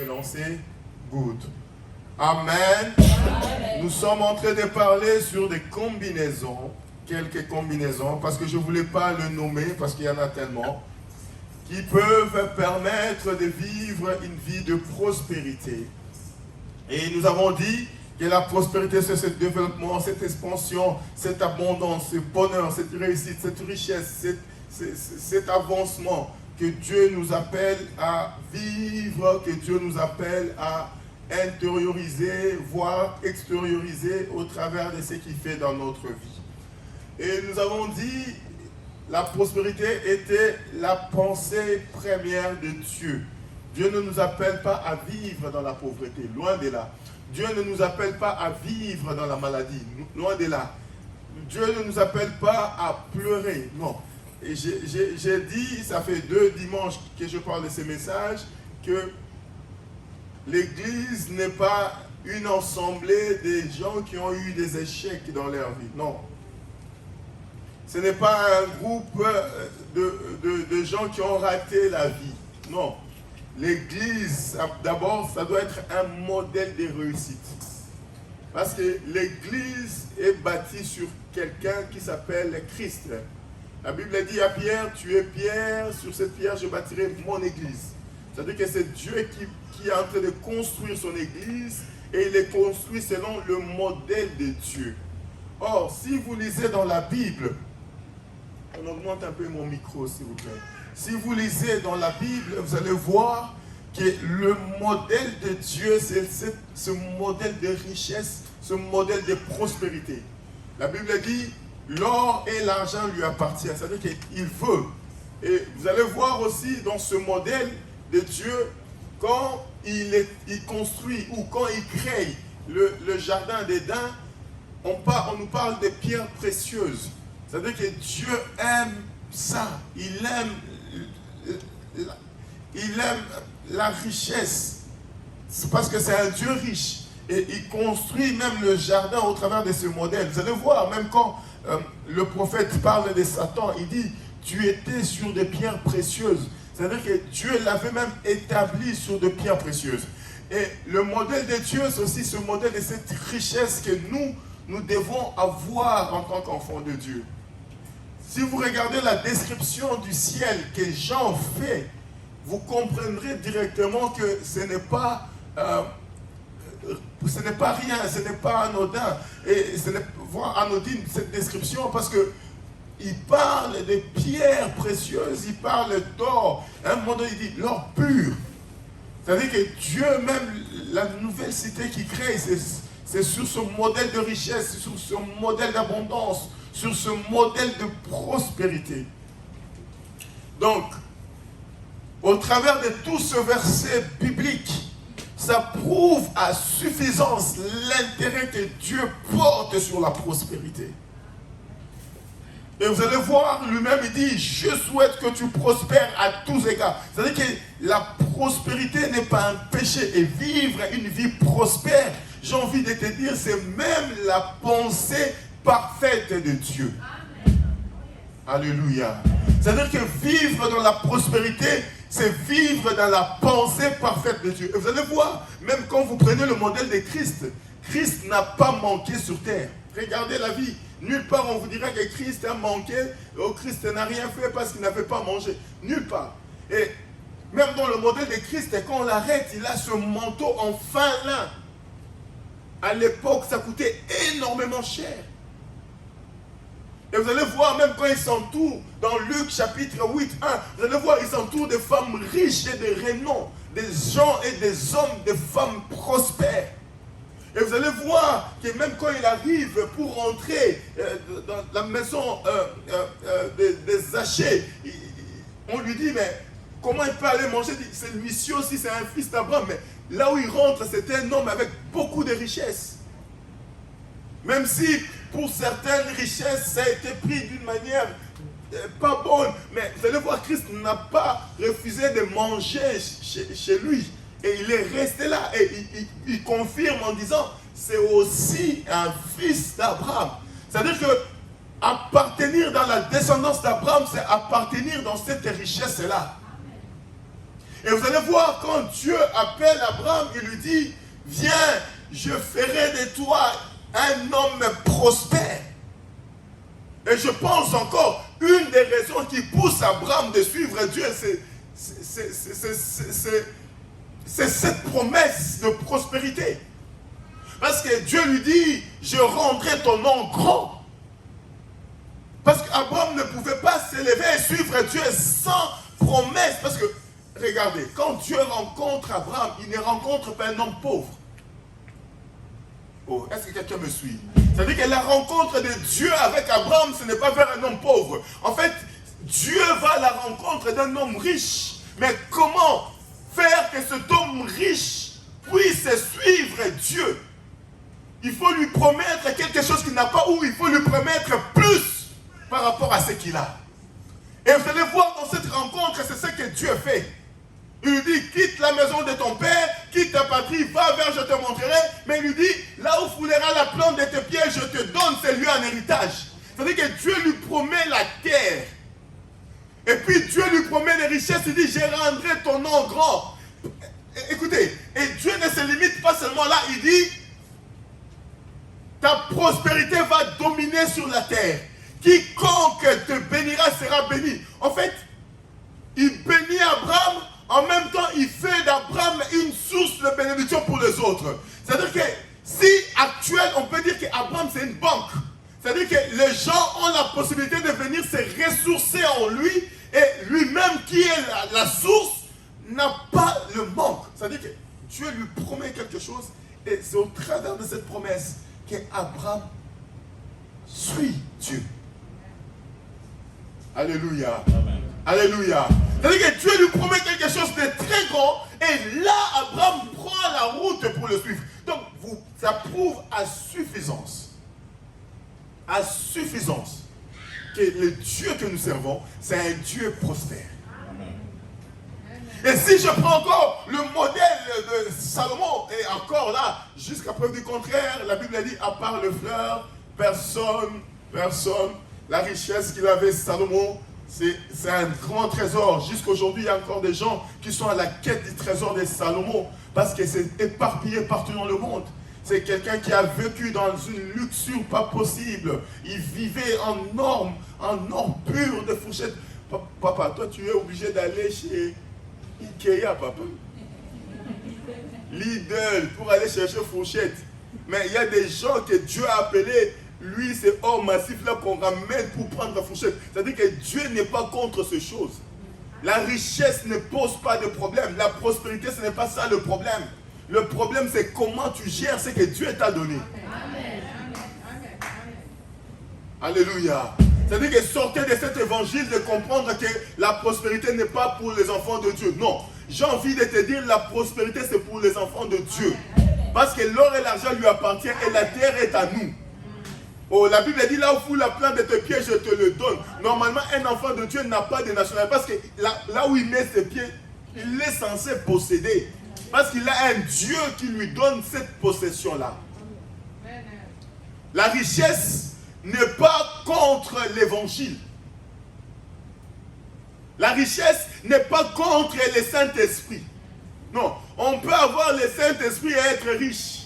est lancé. Good. Amen. Amen. Nous sommes en train de parler sur des combinaisons, quelques combinaisons, parce que je ne voulais pas le nommer, parce qu'il y en a tellement, qui peuvent permettre de vivre une vie de prospérité. Et nous avons dit que la prospérité, c'est ce développement, cette expansion, cette abondance, ce bonheur, cette réussite, cette richesse, cet avancement que Dieu nous appelle à vivre, que Dieu nous appelle à intérioriser, voire extérioriser au travers de ce qu'il fait dans notre vie. Et nous avons dit, la prospérité était la pensée première de Dieu. Dieu ne nous appelle pas à vivre dans la pauvreté, loin de là. Dieu ne nous appelle pas à vivre dans la maladie, loin de là. Dieu ne nous appelle pas à pleurer, non. Et j'ai dit, ça fait 2 dimanches que je parle de ce message, que l'Église n'est pas une assemblée de gens qui ont eu des échecs dans leur vie, non. Ce n'est pas un groupe de gens qui ont raté la vie, non. L'Église, d'abord, ça doit être un modèle de réussite. Parce que l'Église est bâtie sur quelqu'un qui s'appelle Christ. La Bible dit à Pierre, tu es Pierre, sur cette pierre je bâtirai mon Église. C'est-à-dire que c'est Dieu qui est en train de construire son Église et il est construit selon le modèle de Dieu. Or, si vous lisez dans la Bible, on augmente un peu mon micro s'il vous plaît. Si vous lisez dans la Bible, vous allez voir que le modèle de Dieu, c'est ce modèle de richesse, ce modèle de prospérité. La Bible dit, l'or et l'argent lui appartiennent, c'est-à-dire qu'il veut. Et vous allez voir aussi dans ce modèle de Dieu, quand il construit ou quand il crée le jardin d'Éden, on nous parle de pierres précieuses. C'est-à-dire que Dieu aime ça, il aime la richesse. C'est parce que c'est un Dieu riche. Et il construit même le jardin au travers de ce modèle. Vous allez voir, même quand le prophète parle de Satan, il dit, tu étais sur des pierres précieuses. C'est-à-dire que Dieu l'avait même établi sur des pierres précieuses. Et le modèle de Dieu, c'est aussi ce modèle de cette richesse que nous devons avoir en tant qu'enfants de Dieu. Si vous regardez la description du ciel que Jean fait, vous comprendrez directement que ce n'est pas rien, ce n'est pas anodin. Et ce n'est pas anodine cette description parce que il parle de pierres précieuses, il parle d'or. À un moment donné, il dit l'or pur. C'est-à-dire que Dieu, même la nouvelle cité qu'il crée, c'est sur ce modèle de richesse, sur ce modèle d'abondance, sur ce modèle de prospérité. Donc, au travers de tout ce verset biblique, ça prouve à suffisance l'intérêt que Dieu porte sur la prospérité. Et vous allez voir, lui-même, il dit, je souhaite que tu prospères à tous égards. C'est-à-dire que la prospérité n'est pas un péché. Et vivre une vie prospère, j'ai envie de te dire, c'est même la pensée parfaite de Dieu. Amen. Alléluia. C'est-à-dire que vivre dans la prospérité, c'est vivre dans la pensée parfaite de Dieu. Et vous allez voir, même quand vous prenez le modèle de Christ, Christ n'a pas manqué sur terre. Regardez la vie. Nulle part on vous dira que Christ a manqué, ou Christ n'a rien fait parce qu'il n'avait pas mangé. Nulle part. Et même dans le modèle de Christ, quand on l'arrête, il a ce manteau en fin lin. À l'époque, ça coûtait énormément cher. Et vous allez voir, même quand il s'entoure, dans Luc chapitre 8, 1, vous allez voir, il s'entoure de femmes riches et de renom, des gens et des hommes, des femmes prospères. Et vous allez voir que même quand il arrive pour rentrer dans la maison des Zachée, on lui dit, mais comment il peut aller manger? Celui-ci aussi, c'est un fils d'Abraham. Mais là où il rentre, c'est un homme avec beaucoup de richesses. Même si, pour certaines richesses, ça a été pris d'une manière pas bonne. Mais vous allez voir, Christ n'a pas refusé de manger chez lui. Et il est resté là. Et il confirme en disant, c'est aussi un fils d'Abraham. C'est-à-dire que appartenir dans la descendance d'Abraham, c'est appartenir dans cette richesse-là. Et vous allez voir, quand Dieu appelle Abraham, il lui dit, viens, je ferai de toi un homme prospère. Et je pense encore, une des raisons qui pousse Abraham de suivre Dieu, c'est cette promesse de prospérité. Parce que Dieu lui dit, je rendrai ton nom grand. Parce qu'Abraham ne pouvait pas s'élever et suivre Dieu sans promesse. Parce que, regardez, quand Dieu rencontre Abraham, il ne rencontre pas un homme pauvre. Oh, est-ce que quelqu'un me suit? C'est-à-dire que la rencontre de Dieu avec Abraham, ce n'est pas vers un homme pauvre. En fait, Dieu va à la rencontre d'un homme riche. Mais comment faire que cet homme riche puisse suivre Dieu? Il faut lui promettre quelque chose qu'il n'a pas, ou il faut lui promettre plus par rapport à ce qu'il a. Et vous allez voir dans cette rencontre, c'est ce que Dieu fait. Il lui dit, quitte la maison de ton père, quitte ta patrie, va vers, je te montrerai. Mais il lui dit, là où foulera la plante de tes pieds, je te donne ce lieu en héritage. C'est-à-dire que Dieu lui promet la terre. Et puis Dieu lui promet les richesses, il dit, je rendrai ton nom grand. Écoutez, et Dieu ne se limite pas seulement là, il dit, ta prospérité va dominer sur la terre. Quiconque te bénira sera béni. En fait, il bénit Abraham, en même temps, il fait d'Abraham une source de bénédiction pour les autres. C'est-à-dire que si actuel, on peut dire qu'Abraham c'est une banque. C'est-à-dire que les gens ont la possibilité de venir se ressourcer en lui, et lui-même qui est la source n'a pas le manque. C'est-à-dire que Dieu lui promet quelque chose, et c'est au travers de cette promesse qu'Abraham suit Dieu. Alléluia. Amen. Alléluia. C'est-à-dire que Dieu lui promet quelque chose de très grand, et là, Abraham prend la route pour le suivre. Donc, ça prouve à suffisance que le Dieu que nous servons, c'est un Dieu prospère. Et si je prends encore le modèle de Salomon, et encore là, jusqu'à preuve du contraire, la Bible a dit, à part le fleur, personne, la richesse qu'il avait, Salomon, c'est un grand trésor. Jusqu'aujourd'hui, il y a encore des gens qui sont à la quête du trésor de Salomon, parce que c'est éparpillé partout dans le monde. C'est quelqu'un qui a vécu dans une luxure pas possible. Il vivait en or pur de fourchettes. Papa, toi tu es obligé d'aller chez Ikea, papa. Lidl, pour aller chercher fourchette. Mais il y a des gens que Dieu a appelés, lui c'est or massif là qu'on ramène pour prendre la fourchette. C'est-à-dire que Dieu n'est pas contre ces choses. La richesse ne pose pas de problème. La prospérité, ce n'est pas ça le problème. Le problème, c'est comment tu gères ce que Dieu t'a donné. Amen. Alléluia. C'est-à-dire que sortez de cet évangile de comprendre que la prospérité n'est pas pour les enfants de Dieu. Non. J'ai envie de te dire, la prospérité, c'est pour les enfants de Dieu. Parce que l'or et l'argent lui appartient et la terre est à nous. Oh, la Bible dit, là où fout la plante de tes pieds, je te le donne. Normalement, un enfant de Dieu n'a pas de nationalité. Parce que là où il met ses pieds, il est censé posséder. Parce qu'il a un Dieu qui lui donne cette possession-là. La richesse n'est pas contre l'évangile. La richesse n'est pas contre le Saint-Esprit. Non, on peut avoir le Saint-Esprit et être riche.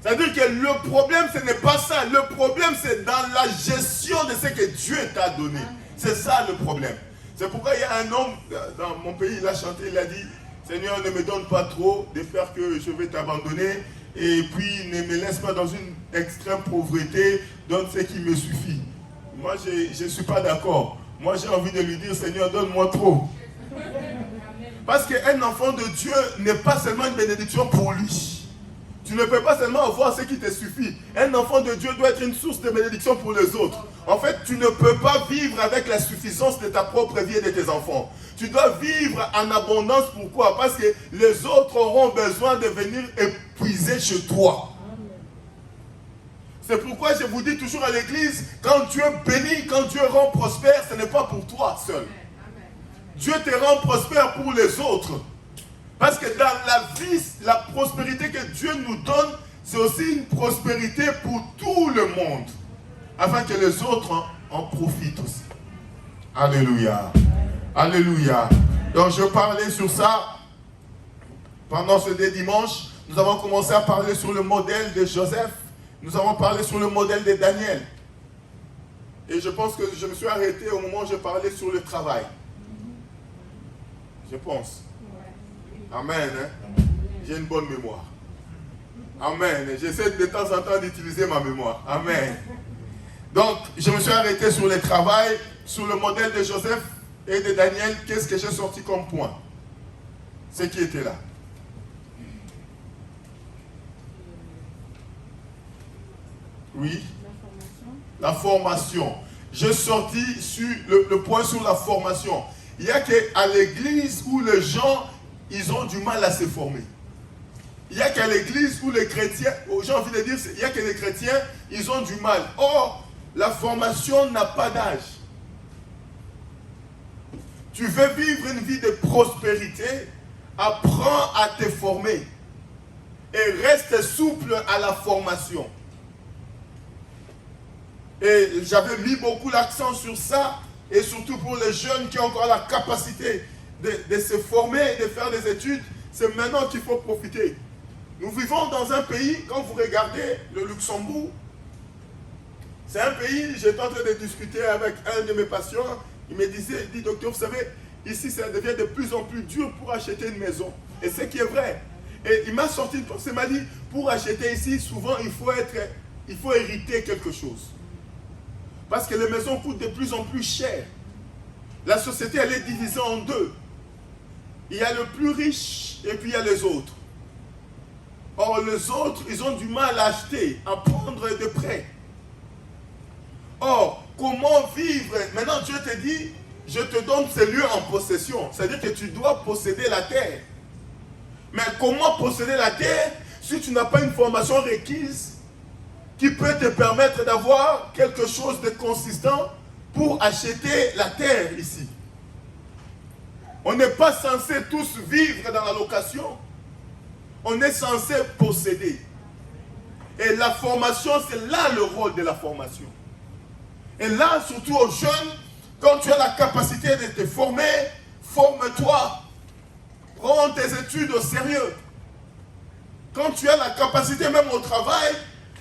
C'est-à-dire que le problème, ce n'est pas ça. Le problème, c'est dans la gestion de ce que Dieu t'a donné. C'est ça le problème. C'est pourquoi il y a un homme dans mon pays, il a chanté, il a dit, Seigneur, ne me donne pas trop de faire que je vais t'abandonner, et puis ne me laisse pas dans une extrême pauvreté, donne ce qui me suffit. Moi, je ne suis pas d'accord. Moi, j'ai envie de lui dire, Seigneur, donne-moi trop. Parce qu'un enfant de Dieu n'est pas seulement une bénédiction pour lui. Tu ne peux pas seulement avoir ce qui te suffit. Un enfant de Dieu doit être une source de bénédiction pour les autres. En fait, tu ne peux pas vivre avec la suffisance de ta propre vie et de tes enfants. Tu dois vivre en abondance. Pourquoi? Parce que les autres auront besoin de venir épuiser chez toi. C'est pourquoi je vous dis toujours à l'église, quand Dieu bénit, quand Dieu rend prospère, ce n'est pas pour toi seul. Dieu te rend prospère pour les autres. Parce que dans la vie, la prospérité que Dieu nous donne, c'est aussi une prospérité pour tout le monde. Afin que les autres en profitent aussi. Alléluia. Alléluia. Donc je parlais sur ça pendant ce dimanche. Nous avons commencé à parler sur le modèle de Joseph. Nous avons parlé sur le modèle de Daniel. Et je pense que je me suis arrêté au moment où je parlais sur le travail. Je pense. Amen. Hein? J'ai une bonne mémoire. Amen. J'essaie de temps en temps d'utiliser ma mémoire. Amen. Donc, je me suis arrêté sur le travail, sur le modèle de Joseph et de Daniel. Qu'est-ce que j'ai sorti comme point? Ce qui était là. Oui. La formation. J'ai sorti sur le point sur la formation. Il y a qu'à l'église où les gens, ils ont du mal à se former. Il n'y a qu'à l'église où les chrétiens, j'ai envie de dire, il n'y a que les chrétiens, ils ont du mal. Or, la formation n'a pas d'âge. Tu veux vivre une vie de prospérité, apprends à te former. Et reste souple à la formation. Et j'avais mis beaucoup l'accent sur ça, et surtout pour les jeunes qui ont encore la capacité de se former et de faire des études, c'est maintenant qu'il faut profiter. Nous vivons dans un pays, quand vous regardez le Luxembourg, c'est un pays, j'étais en train de discuter avec un de mes patients, il me disait, il dit docteur, vous savez, ici ça devient de plus en plus dur pour acheter une maison. Et c'est qui est vrai. Et il m'a sorti une pensée, il m'a dit, pour acheter ici, souvent il faut hériter quelque chose. Parce que les maisons coûtent de plus en plus cher. La société, elle est divisée en deux. Il y a le plus riche et puis il y a les autres. Or, les autres, ils ont du mal à acheter, à prendre de prêts. Or, comment vivre? Maintenant, Dieu te dit, je te donne ces lieux en possession. C'est-à-dire que tu dois posséder la terre. Mais comment posséder la terre si tu n'as pas une formation requise qui peut te permettre d'avoir quelque chose de consistant pour acheter la terre ici? On n'est pas censé tous vivre dans la location. On est censé posséder. Et la formation, c'est là le rôle de la formation. Et là, surtout aux jeunes, quand tu as la capacité de te former, forme-toi. Prends tes études au sérieux. Quand tu as la capacité, même au travail,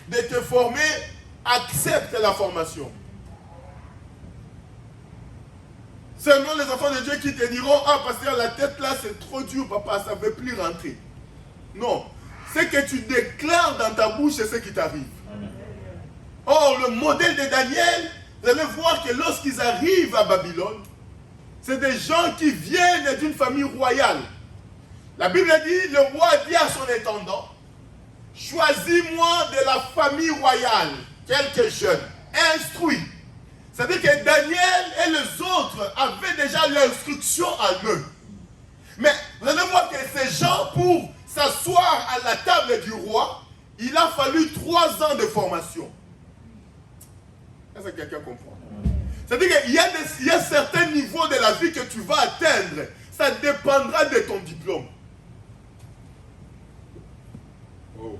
de te former, accepte la formation. Seulement les enfants de Dieu qui te diront, ah pasteur, la tête là c'est trop dur papa, ça ne veut plus rentrer. Non, ce que tu déclares dans ta bouche, c'est ce qui t'arrive. Or, le modèle de Daniel, vous allez voir que lorsqu'ils arrivent à Babylone, c'est des gens qui viennent d'une famille royale. La Bible dit, le roi dit à son intendant, choisis-moi de la famille royale quelques jeunes, instruits. C'est-à-dire que Daniel et les autres avaient déjà l'instruction en eux. Mais vous allez voir que ces gens, pour s'asseoir à la table du roi, il a fallu 3 ans de formation. Est-ce que quelqu'un comprend? C'est-à-dire qu'il y a certains niveaux de la vie que tu vas atteindre. Ça dépendra de ton diplôme. Oh.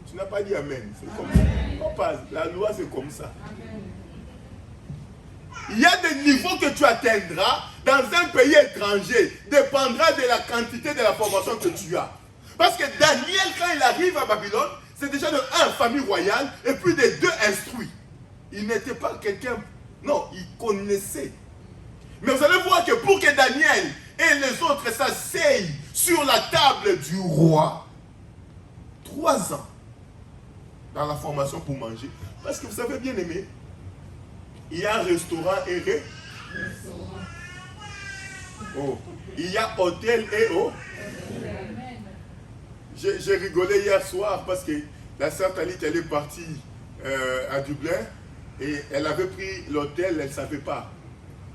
Tu n'as pas dit amen. C'est comme ça. On passe. La loi, c'est comme ça. Il y a des niveaux que tu atteindras dans un pays étranger. Dépendra de la quantité de la formation que tu as. Parce que Daniel, quand il arrive à Babylone, c'est déjà de 1, famille royale, et puis de 2, instruit. Il n'était pas quelqu'un... Non, il connaissait. Mais vous allez voir que pour que Daniel et les autres s'asseyent sur la table du roi, 3 ans dans la formation pour manger. Parce que vous savez bien aimé, il y a un restaurant et oh. Il y a hôtel et oh. J'ai rigolé hier soir parce que la sœur Talit, elle est partie à Dublin et elle avait pris l'hôtel, elle ne savait pas.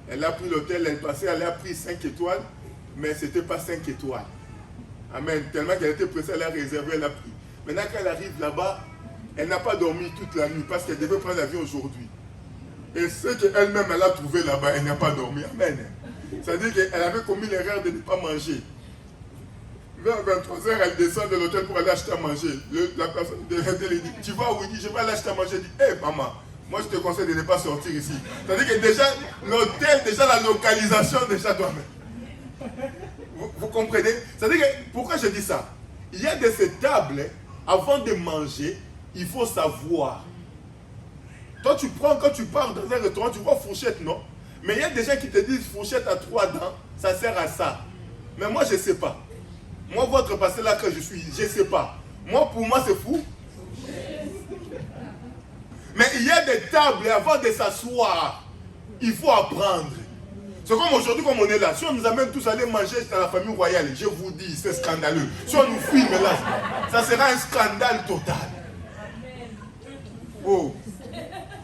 Elle a pris l'hôtel, elle a pris 5 étoiles, mais ce n'était pas 5 étoiles. Amen. Tellement qu'elle était pressée, elle a réservé, elle a pris. Maintenant, quand elle arrive là-bas, elle n'a pas dormi toute la nuit parce qu'elle devait prendre l'avion aujourd'hui. Et ce qu'elle-même, elle a trouvé là-bas, elle n'a pas dormi. Amen. C'est-à-dire qu'elle avait commis l'erreur de ne pas manger. Vers 23h, elle descend de l'hôtel pour aller acheter à manger. La personne de l'hôtel dit, tu vas où? Il dit, je vais aller acheter à manger. Elle dit, hé maman, moi je te conseille de ne pas sortir ici. C'est-à-dire que déjà, l'hôtel, déjà la localisation, déjà doit mettre. Vous comprenez? C'est-à-dire que, pourquoi je dis ça? Il y a de ces tables, avant de manger, il faut savoir. Toi, quand tu pars dans un restaurant, tu vois fourchette, non? Mais il y a des gens qui te disent fourchette à 3 dents, ça sert à ça. Mais moi, je ne sais pas. Moi, votre passé là que je suis, je ne sais pas. Moi, pour moi, c'est fou. Mais il y a des tables, avant de s'asseoir, il faut apprendre. C'est comme aujourd'hui, comme on est là. Si on nous amène tous à aller manger dans la famille royale, je vous dis, c'est scandaleux. Si on nous filme là, ça sera un scandale total. Oh.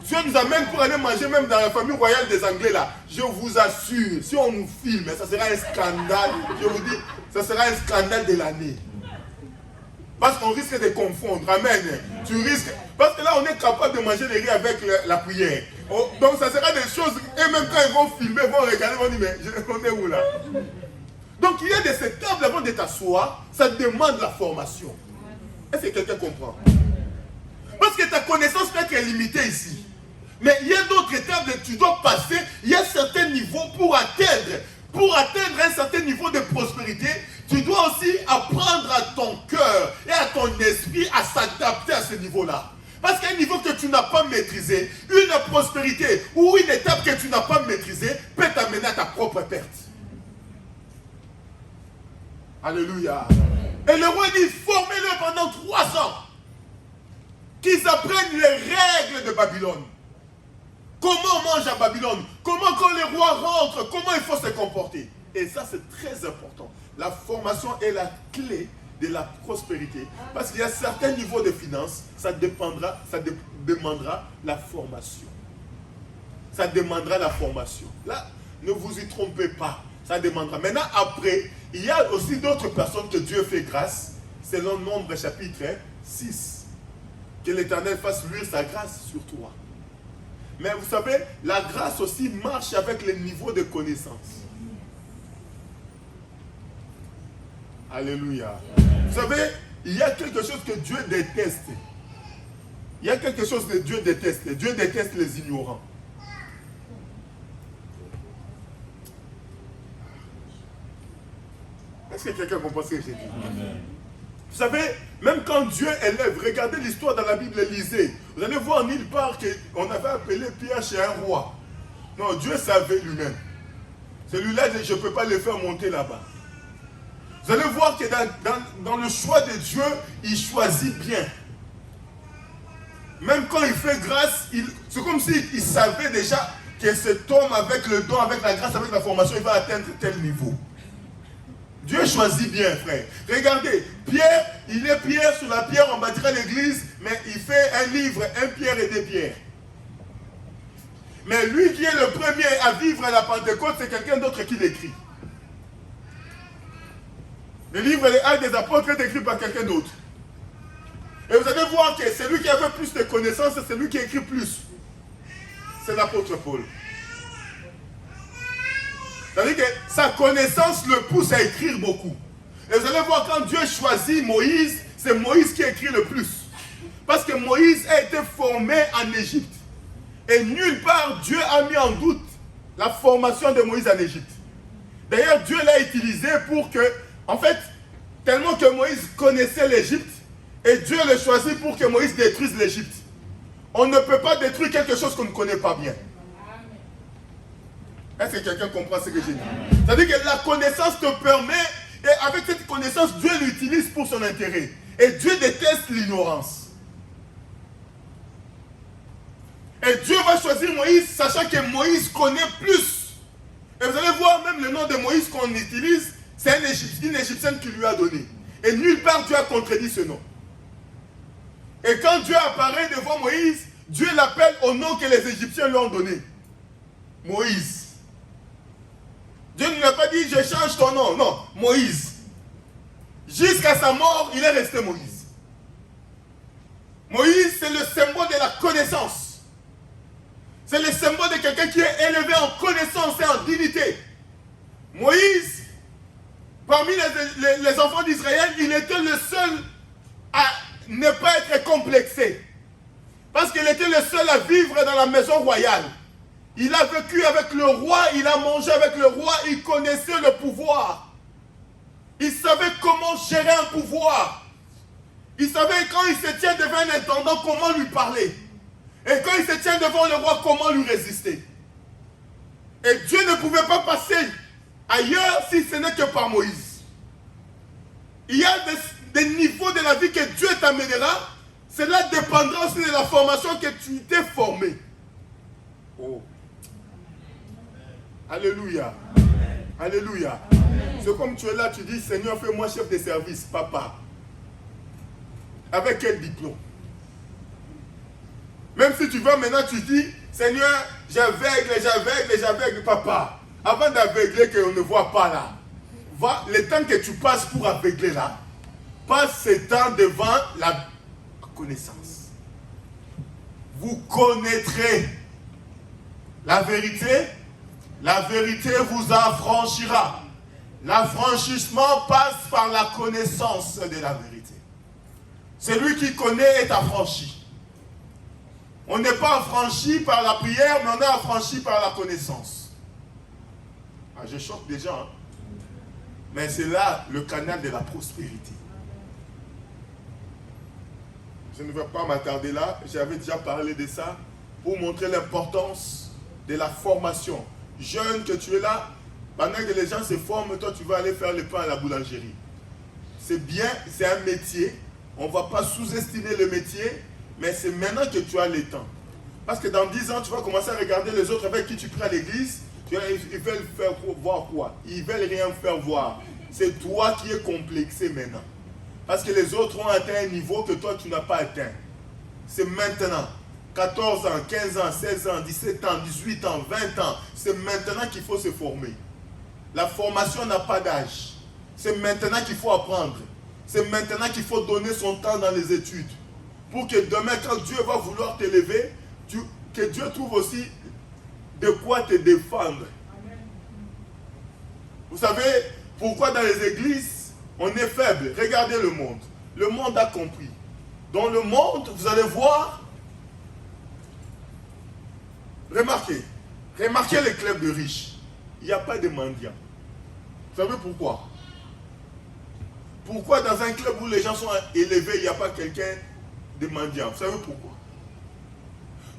Si on nous amène pour aller manger même dans la famille royale des Anglais là, je vous assure, si on nous filme, ça sera un scandale. Je vous dis, ça sera un scandale de l'année. Parce qu'on risque de confondre. Amen. Tu risques. Parce que là, on est capable de manger les riz avec la cuillère. Oh, donc, ça sera des choses. Et même quand ils vont filmer, ils vont regarder, ils vont dire, mais on est où là? Donc, il y a de ces tables avant de t'asseoir, ça demande la formation. Est-ce que quelqu'un comprend? Parce que ta connaissance peut être limitée ici. Mais il y a d'autres tables que tu dois passer. Il y a certains niveaux pour atteindre. Pour atteindre un certain niveau de prospérité, tu dois aussi apprendre à ton cœur et à ton esprit à s'adapter à ce niveau-là. Parce qu'un niveau que tu n'as pas maîtrisé, une prospérité ou une étape que tu n'as pas maîtrisée peut t'amener à ta propre perte. Alléluia. Et le roi dit, formez-le pendant 3 ans. Qu'ils apprennent les règles de Babylone. Comment on mange à Babylone? Comment quand les rois rentrent? Comment il faut se comporter? Et ça, c'est très important. La formation est la clé de la prospérité. Parce qu'il y a certains niveaux de finances, ça demandera la formation. Ça demandera la formation. Là, ne vous y trompez pas. Ça demandera. Maintenant, après, il y a aussi d'autres personnes que Dieu fait grâce, selon Nombre chapitre 6. Que l'Éternel fasse luire sa grâce sur toi. Mais vous savez, la grâce aussi marche avec les niveaux de connaissance. Alléluia. Vous savez, il y a quelque chose que Dieu déteste. Il y a quelque chose que Dieu déteste. Dieu déteste les ignorants. Est-ce que quelqu'un comprend ce que j'ai dit? Amen. Vous savez, même quand Dieu élève, regardez l'histoire dans la Bible, lisez. Vous allez voir nulle part qu'on avait appelé Pierre chez un roi. Non, Dieu savait lui-même. Celui-là, je ne peux pas le faire monter là-bas. Vous allez voir que dans le choix de Dieu, il choisit bien. Même quand il fait grâce, c'est comme s'il savait déjà que cet homme avec le don, avec la grâce, avec la formation, il va atteindre tel niveau. Dieu choisit bien, frère. Regardez, Pierre, il est pierre sur la pierre, on bâtira l'église, mais il fait un livre, un pierre et des pierres. Mais lui qui est le premier à vivre à la Pentecôte, c'est quelqu'un d'autre qui l'écrit. Le livre Les Actes des Apôtres est écrit par quelqu'un d'autre. Et vous allez voir que celui qui avait plus de connaissances, c'est celui qui écrit plus. C'est l'apôtre Paul. C'est-à-dire que sa connaissance le pousse à écrire beaucoup. Et vous allez voir, quand Dieu choisit Moïse, c'est Moïse qui écrit le plus. Parce que Moïse a été formé en Égypte. Et nulle part, Dieu a mis en doute la formation de Moïse en Égypte. D'ailleurs, Dieu l'a utilisé pour que, en fait, tellement que Moïse connaissait l'Égypte, et Dieu le choisit pour que Moïse détruise l'Égypte. On ne peut pas détruire quelque chose qu'on ne connaît pas bien. Est-ce que quelqu'un comprend ce que j'ai dit? C'est-à-dire que la connaissance te permet, et avec cette connaissance, Dieu l'utilise pour son intérêt. Et Dieu déteste l'ignorance. Et Dieu va choisir Moïse, sachant que Moïse connaît plus. Et vous allez voir, même le nom de Moïse qu'on utilise, c'est une Égyptienne qui lui a donné. Et nulle part Dieu a contredit ce nom. Et quand Dieu apparaît devant Moïse, Dieu l'appelle au nom que les Égyptiens lui ont donné. Moïse. Dieu ne lui a pas dit, je change ton nom. Non, Moïse. Jusqu'à sa mort, il est resté Moïse. Moïse, c'est le symbole de la connaissance. C'est le symbole de quelqu'un qui est élevé en connaissance et en dignité. Moïse, parmi les enfants d'Israël, il était le seul à ne pas être complexé. Parce qu'il était le seul à vivre dans la maison royale. Il a vécu avec le roi, il a mangé avec le roi, il connaissait le pouvoir. Il savait comment gérer un pouvoir. Il savait quand il se tient devant un intendant, comment lui parler. Et quand il se tient devant le roi, comment lui résister. Et Dieu ne pouvait pas passer ailleurs si ce n'est que par Moïse. Il y a des niveaux de la vie que Dieu t'amènera. Cela dépendra aussi de la formation que tu t'es formé. Oh. Alléluia. Alléluia. C'est comme tu es là, tu dis, Seigneur, fais-moi chef de service, papa. Avec quel diplôme? Même si tu vas maintenant, tu dis, Seigneur, j'aveugle, papa. Avant d'aveugler, qu'on ne voit pas là. Va, le temps que tu passes pour aveugler là, passe ce temps devant la connaissance. Vous connaîtrez la vérité vous affranchira. L'affranchissement passe par la connaissance de la vérité. Celui qui connaît est affranchi. On n'est pas affranchi par la prière, mais on est affranchi par la connaissance. Ah, je choque déjà. Hein? Mais c'est là le canal de la prospérité. Je ne vais pas m'attarder là. J'avais déjà parlé de ça pour montrer l'importance de la formation. Jeune que tu es là, pendant que les gens se forment, toi tu vas aller faire le pain à la boulangerie. C'est bien, c'est un métier. On ne va pas sous-estimer le métier, mais c'est maintenant que tu as le temps. Parce que dans 10 ans, tu vas commencer à regarder les autres avec qui tu pries à l'église. Ils veulent faire voir quoi? Ils veulent rien faire voir. C'est toi qui es complexé maintenant. Parce que les autres ont atteint un niveau que toi tu n'as pas atteint. C'est maintenant. 14 ans, 15 ans, 16 ans, 17 ans, 18 ans, 20 ans. C'est maintenant qu'il faut se former. La formation n'a pas d'âge. C'est maintenant qu'il faut apprendre. C'est maintenant qu'il faut donner son temps dans les études. Pour que demain, quand Dieu va vouloir t'élever, que Dieu trouve aussi de quoi te défendre. Vous savez pourquoi dans les églises, on est faible? Regardez le monde. Le monde a compris. Dans le monde, vous allez voir, remarquez les clubs de riches. Il n'y a pas de mendiants. Vous savez pourquoi? Pourquoi dans un club où les gens sont élevés, il n'y a pas quelqu'un de mendiant? Vous savez pourquoi?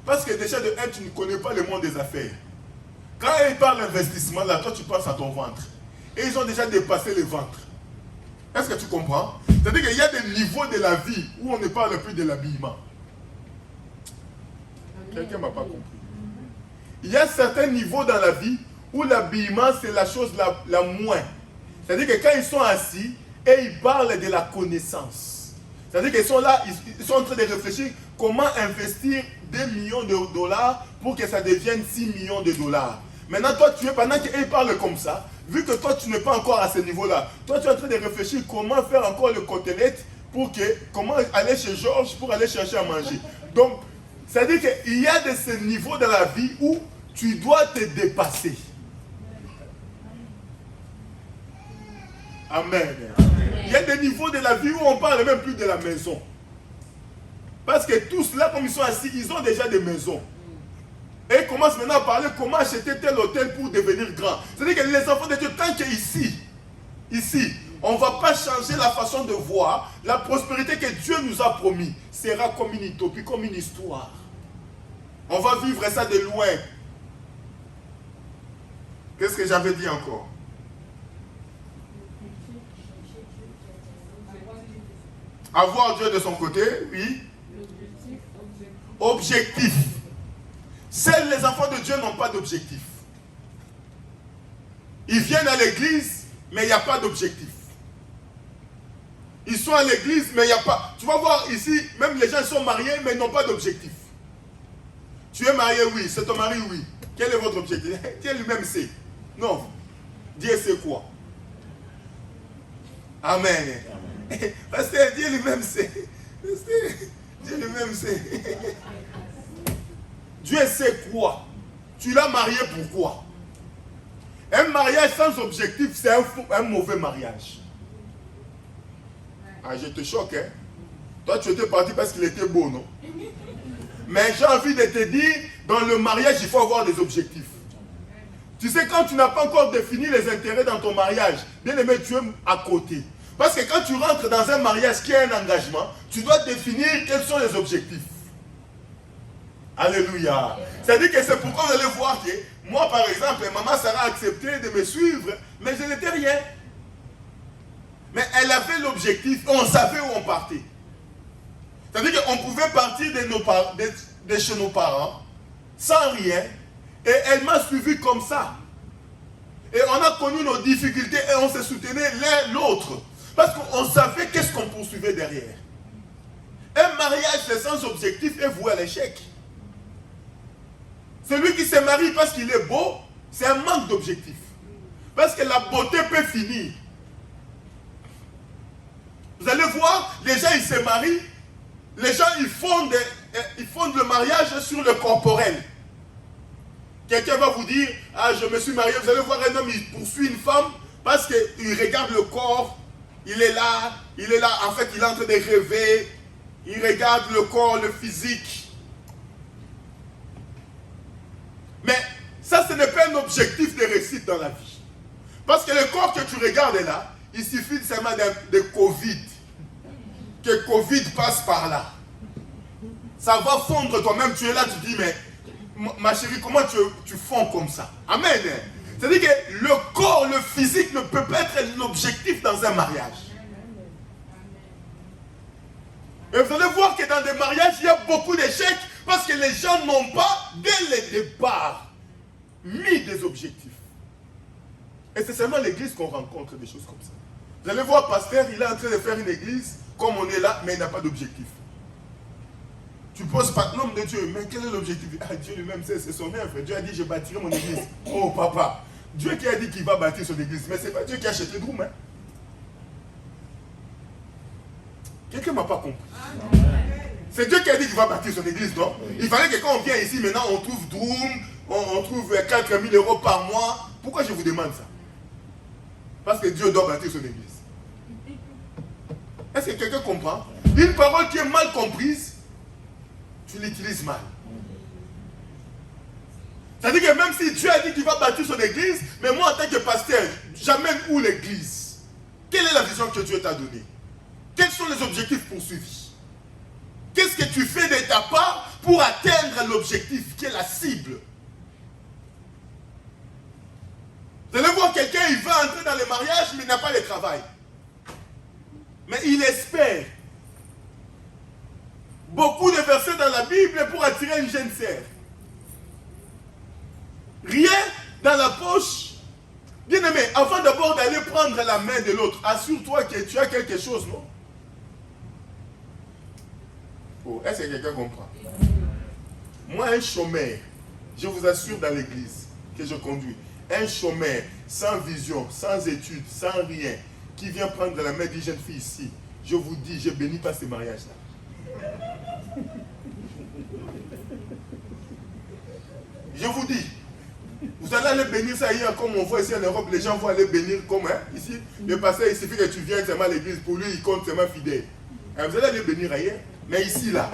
Parce que déjà de un, tu ne connais pas le monde des affaires. Quand ils parlent d'investissement, là, toi tu penses à ton ventre. Et ils ont déjà dépassé le ventre. Est-ce que tu comprends? C'est-à-dire qu'il y a des niveaux de la vie où on ne parle plus de l'habillement. Quelqu'un ne m'a pas compris. Il y a certains niveaux dans la vie où l'habillement c'est la chose la moins. C'est-à-dire que quand ils sont assis et ils parlent de la connaissance. C'est-à-dire qu'ils sont là, ils sont en train de réfléchir comment investir 2 millions de dollars pour que ça devienne 6 millions de dollars. Maintenant, toi, tu es, pendant qu'ils parlent comme ça, vu que toi, tu n'es pas encore à ce niveau-là, toi, tu es en train de réfléchir comment faire encore le côtelette pour que, comment aller chez Georges pour aller chercher à manger. Donc, c'est-à-dire qu'il y a de ces niveaux de la vie où tu dois te dépasser. Amen. Il y a des niveaux de la vie où on ne parle même plus de la maison. Parce que tous là, comme ils sont assis, ils ont déjà des maisons. Et ils commencent maintenant à parler comment acheter tel hôtel pour devenir grand. C'est-à-dire que les enfants de Dieu, tant qu'ici, on ne va pas changer la façon de voir, la prospérité que Dieu nous a promis sera comme une utopie, comme une histoire. On va vivre ça de loin. Qu'est-ce que j'avais dit encore? Avoir Dieu de son côté, oui. Objectif. Seuls les enfants de Dieu n'ont pas d'objectif. Ils viennent à l'église, mais il n'y a pas d'objectif. Ils sont à l'église, mais il n'y a pas... Tu vas voir ici, même les gens sont mariés, mais ils n'ont pas d'objectif. Tu es marié, oui. C'est ton mari, oui. Quel est votre objectif? Dieu lui-même sait. Non. Dieu sait quoi? Amen. Parce que Dieu lui-même sait. Dieu lui-même sait. Dieu sait quoi? Tu l'as marié pourquoi? Un mariage sans objectif, c'est un mauvais mariage. Ah, je te choque, hein? Toi, tu étais parti parce qu'il était beau, non? Mais j'ai envie de te dire, dans le mariage, il faut avoir des objectifs. Tu sais, quand tu n'as pas encore défini les intérêts dans ton mariage, bien aimé, tu es à côté. Parce que quand tu rentres dans un mariage qui a un engagement, tu dois définir quels sont les objectifs. Alléluia. C'est-à-dire que c'est pourquoi vous allez voir que moi, par exemple, maman Sarah a accepté de me suivre, mais je n'étais rien. Mais elle avait l'objectif, on savait où on partait. C'est-à-dire qu'on pouvait partir de chez nos parents, sans rien, et elle m'a suivi comme ça. Et on a connu nos difficultés et on se soutenait l'un l'autre. Parce qu'on savait qu'est-ce qu'on poursuivait derrière. Un mariage sans objectif est voué à l'échec. Celui qui se marie parce qu'il est beau, c'est un manque d'objectif. Parce que la beauté peut finir. Vous allez voir, les gens ils se marient, les gens ils fondent le mariage sur le corporel. Quelqu'un va vous dire, ah je me suis marié, vous allez voir un homme, il poursuit une femme parce qu'il regarde le corps, il est là, en fait il est en train de rêver, il regarde le corps, le physique. Mais ça, ce n'est pas un objectif de réussite dans la vie. Parce que le corps que tu regardes là, il suffit seulement de Covid. Que Covid passe par là. Ça va fondre toi-même, tu es là, tu dis, mais ma chérie, comment tu fonds comme ça? Amen. C'est-à-dire que le corps, le physique ne peut pas être l'objectif dans un mariage. Et vous allez voir que dans des mariages, il y a beaucoup d'échecs parce que les gens n'ont pas, dès le départ, mis des objectifs. Et c'est seulement l'église qu'on rencontre des choses comme ça. Vous allez voir, pasteur, il est en train de faire une église, comme on est là, mais il n'a pas d'objectif. Tu poses pas l'homme de Dieu, mais quel est l'objectif? Ah, Dieu lui-même, c'est son œuvre. Dieu a dit, je bâtirai mon église. Oh papa, Dieu qui a dit qu'il va bâtir son église, mais ce n'est pas Dieu qui a acheté le room. Hein? Quelqu'un ne m'a pas compris. C'est Dieu qui a dit qu'il va bâtir son église, non? Il fallait que quand on vient ici, maintenant on trouve Droom, on trouve 4 000 € par mois. Pourquoi je vous demande ça? Parce que Dieu doit bâtir son église. Est-ce que quelqu'un comprend? Une parole qui est mal comprise, tu l'utilises mal. C'est-à-dire que même si Dieu a dit qu'il va bâtir son église, mais moi en tant que pasteur, j'amène où l'église? Quelle est la vision que Dieu t'a donnée? Quels sont les objectifs poursuivis? Qu'est-ce que tu fais de ta part pour atteindre l'objectif qui est la cible? Vous allez voir quelqu'un, il veut entrer dans le mariage, mais il n'a pas de travail. Mais il espère. Beaucoup de versets dans la Bible pour attirer une jeune sœur. Rien dans la poche. Bien aimé, avant d'abord d'aller prendre la main de l'autre, assure-toi que tu as quelque chose, non? Oh, est-ce que quelqu'un comprend? Moi, un chômeur, je vous assure dans l'église que je conduis, un chômeur sans vision, sans études, sans rien, qui vient prendre la main d'une jeune fille ici, je vous dis, je bénis pas ces mariages-là. Je vous dis, vous allez aller bénir ça hier comme on voit ici en Europe, les gens vont aller bénir comme ici. Le pasteur, il suffit que tu viennes seulement à l'église, pour lui, il compte seulement fidèle. Et vous allez aller bénir ailleurs. Mais ici, là,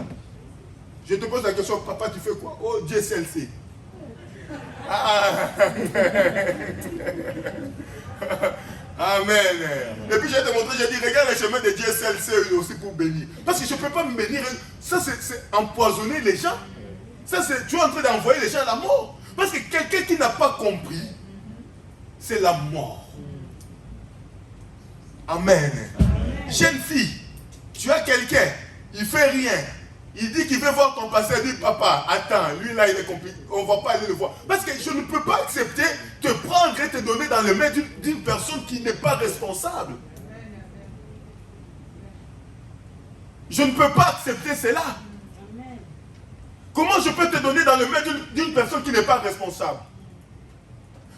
je te pose la question, papa, tu fais quoi? Oh, Dieu seul sait. Amen. Et puis je vais te montrer, j'ai dit, regarde le chemin de Dieu seul sait aussi pour bénir. Parce que je ne peux pas me bénir. Ça, c'est empoisonner les gens. Ça, tu es en train d'envoyer les gens à la mort. Parce que quelqu'un qui n'a pas compris, c'est la mort. Amen. Jeune fille, tu as quelqu'un, il ne fait rien. Il dit qu'il veut voir ton pasteur, il dit papa, attends, lui là il est compliqué, on ne va pas aller le voir. Parce que je ne peux pas accepter de te prendre et te donner dans les mains d'une personne qui n'est pas responsable. Je ne peux pas accepter cela. Comment je peux te donner dans les mains d'une personne qui n'est pas responsable?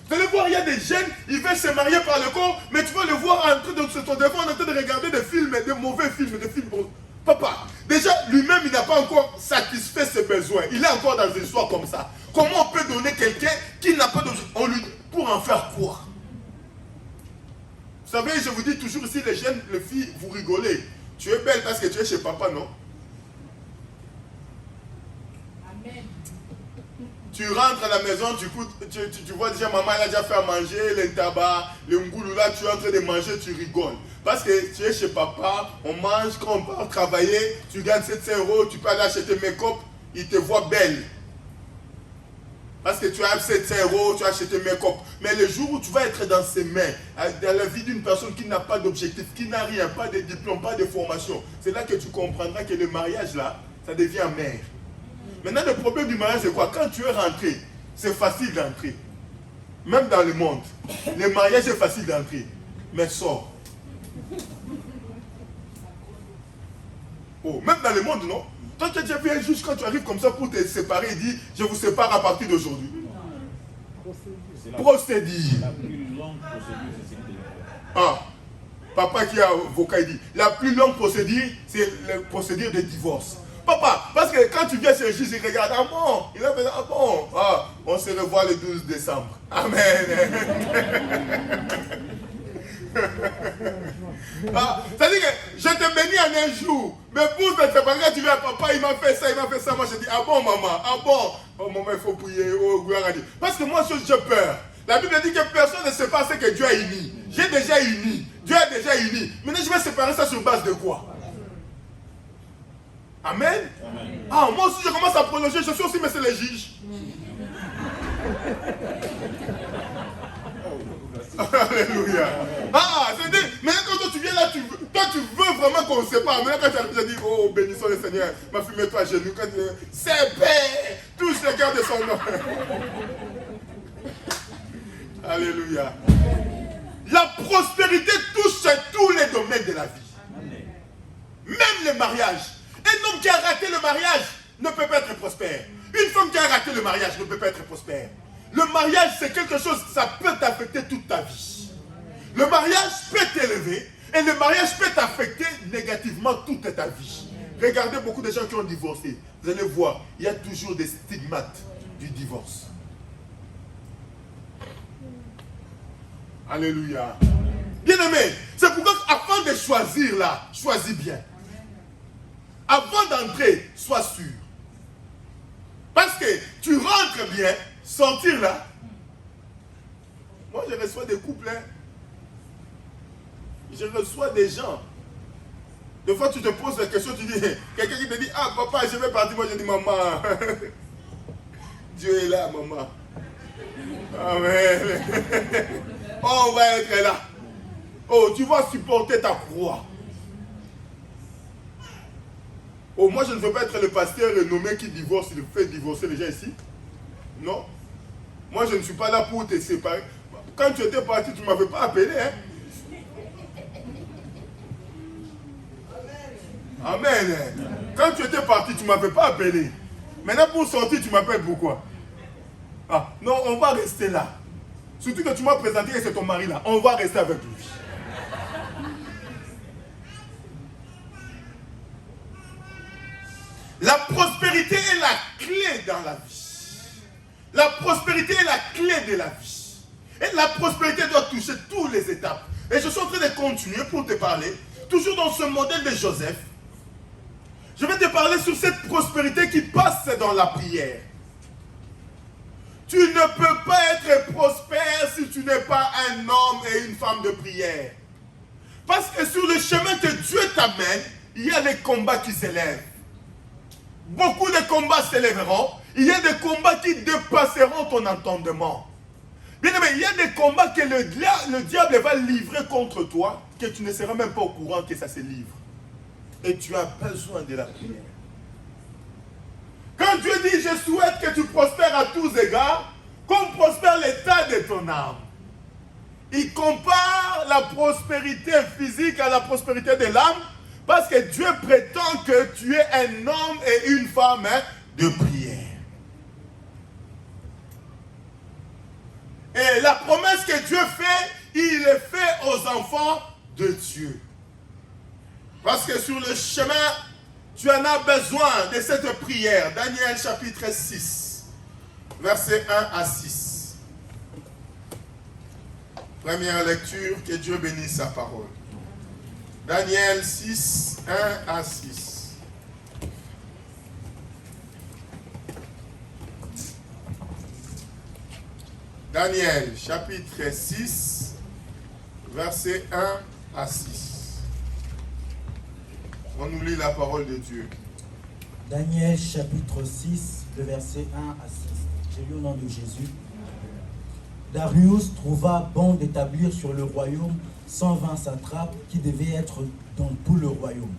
Vous allez voir, il y a des jeunes, ils veulent se marier par le corps, mais tu vas le voir en train de se tourner, en train de regarder des films, des mauvais films, des films. Papa, déjà, lui-même, il n'a pas encore satisfait ses besoins. Il est encore dans une histoire comme ça. Comment on peut donner quelqu'un qui n'a pas d'objectif pour en faire quoi? Vous savez, je vous dis toujours ici, les jeunes, les filles, vous rigolez. Tu es belle parce que tu es chez papa, non? Amen. Tu rentres à la maison, tu vois déjà maman elle a déjà fait à manger, les tabac, le ngoulou là, tu es en train de manger, tu rigoles. Parce que tu es chez papa, on mange, quand on part travailler, tu gagnes 700 €, tu peux aller acheter make-up, il te voit belle. Parce que tu as 700 €, tu as acheté make-up. Mais le jour où tu vas être dans ses mains, dans la vie d'une personne qui n'a pas d'objectif, qui n'a rien, pas de diplôme, pas de formation, c'est là que tu comprendras que le mariage là, ça devient mère. Maintenant, le problème du mariage, c'est quoi? Quand tu es rentré, c'est facile d'entrer. Même dans le monde, le mariage est facile d'entrer. Mais sors. Oh, même dans le monde, non? Toi, tu viens juste quand tu arrives comme ça pour te séparer, il dit, je vous sépare à partir d'aujourd'hui. Procédure. La plus longue procédure, c'est celle de divorce. Ah, papa qui est avocat, il dit, la plus longue procédure, c'est la procédure de divorce. Papa, parce que quand tu viens chez le juge, il regarde, ah bon, il a fait, ah bon, ah, on se revoit le 12 décembre. Amen. Ah, c'est-à-dire que je te bénis en un jour, mais pour te séparer, tu viens, papa, il m'a fait ça, moi je dis, ah bon maman, ah bon, oh maman, il faut prier, oh gloire à Dieu. Parce que moi, j'ai peur. La Bible dit que personne ne sait pas ce que Dieu a uni. J'ai déjà uni, Dieu a déjà uni. Maintenant, je vais séparer ça sur base de quoi? Amen. Amen. Ah, moi aussi, je commence à prolonger, je suis aussi monsieur le juge. Alléluia. Ah, c'est-à-dire, maintenant quand toi tu viens là, tu veux vraiment qu'on ne sait pas. Maintenant quand tu arrives, je dis, oh, bénissons le Seigneur, ma fille, mets-toi à genoux. Quand tu dis, c'est Père, touche le cœur de son nom. Alléluia. La prospérité touche tous les domaines de la vie. Même le mariage. Un homme qui a raté le mariage ne peut pas être prospère. Une femme qui a raté le mariage ne peut pas être prospère. Le mariage, c'est quelque chose, ça peut t'affecter toute ta vie. Le mariage peut t'élever et le mariage peut t'affecter négativement toute ta vie. Regardez beaucoup de gens qui ont divorcé. Vous allez voir, il y a toujours des stigmates du divorce. Alléluia. Bien-aimé, c'est pourquoi avant de choisir là, choisis bien. Avant d'entrer, sois sûr. Parce que tu rentres bien, sortir là. Moi, je reçois des couples. Hein. Je reçois des gens. Des fois, tu te poses la question, tu dis, quelqu'un qui te dit, ah papa, je vais partir. Moi, je dis, maman, Dieu est là, maman. Amen. Oh, on va être là. Oh, tu vas supporter ta croix. Oh, moi, je ne veux pas être le pasteur renommé qui divorce, il fait divorcer les gens ici. Non. Moi, je ne suis pas là pour te séparer. Quand tu étais parti, tu ne m'avais pas appelé. Hein? Amen. Quand tu étais parti, tu ne m'avais pas appelé. Maintenant, pour sortir, tu m'appelles pourquoi? Ah, non, on va rester là. Surtout que tu m'as présenté que c'est ton mari là. On va rester avec lui. La prospérité est la clé dans la vie. La prospérité est la clé de la vie. Et la prospérité doit toucher toutes les étapes. Et je suis en train de continuer pour te parler, toujours dans ce modèle de Joseph. Je vais te parler sur cette prospérité qui passe dans la prière. Tu ne peux pas être prospère si tu n'es pas un homme et une femme de prière. Parce que sur le chemin que Dieu t'amène, il y a des combats qui s'élèvent. Beaucoup de combats s'élèveront. Il y a des combats qui dépasseront ton entendement. Bien aimé, il y a des combats que le diable va livrer contre toi, que tu ne seras même pas au courant que ça se livre. Et tu as besoin de la prière. Quand Dieu dit, je souhaite que tu prospères à tous égards, comme prospère l'état de ton âme. Il compare la prospérité physique à la prospérité de l'âme, parce que Dieu prétend que tu es un homme et une femme de prière. Et la promesse que Dieu fait, il est fait aux enfants de Dieu. Parce que sur le chemin, tu en as besoin de cette prière. Daniel chapitre 6, versets 1 à 6. Première lecture, que Dieu bénisse sa parole. Daniel 6, 1 à 6. Daniel, chapitre 6, versets 1 à 6. On nous lit la parole de Dieu. Daniel, chapitre 6, le verset 1 à 6. J'ai lu au nom de Jésus. Darius trouva bon d'établir sur le royaume 120 satrapes qui devaient être dans tout le royaume.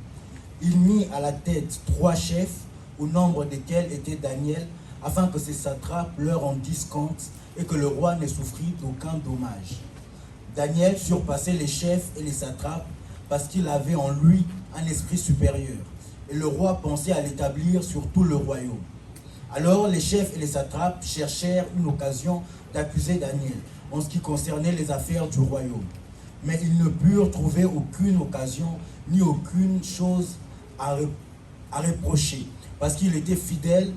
Il mit à la tête 3 chefs, au nombre desquels était Daniel, afin que ces satrapes leur en dissent compte et que le roi ne souffrit d'aucun dommage. Daniel surpassait les chefs et les satrapes parce qu'il avait en lui un esprit supérieur. Et le roi pensait à l'établir sur tout le royaume. Alors les chefs et les satrapes cherchèrent une occasion d'accuser Daniel en ce qui concernait les affaires du royaume. Mais ils ne purent trouver aucune occasion ni aucune chose à reprocher, parce qu'il était fidèle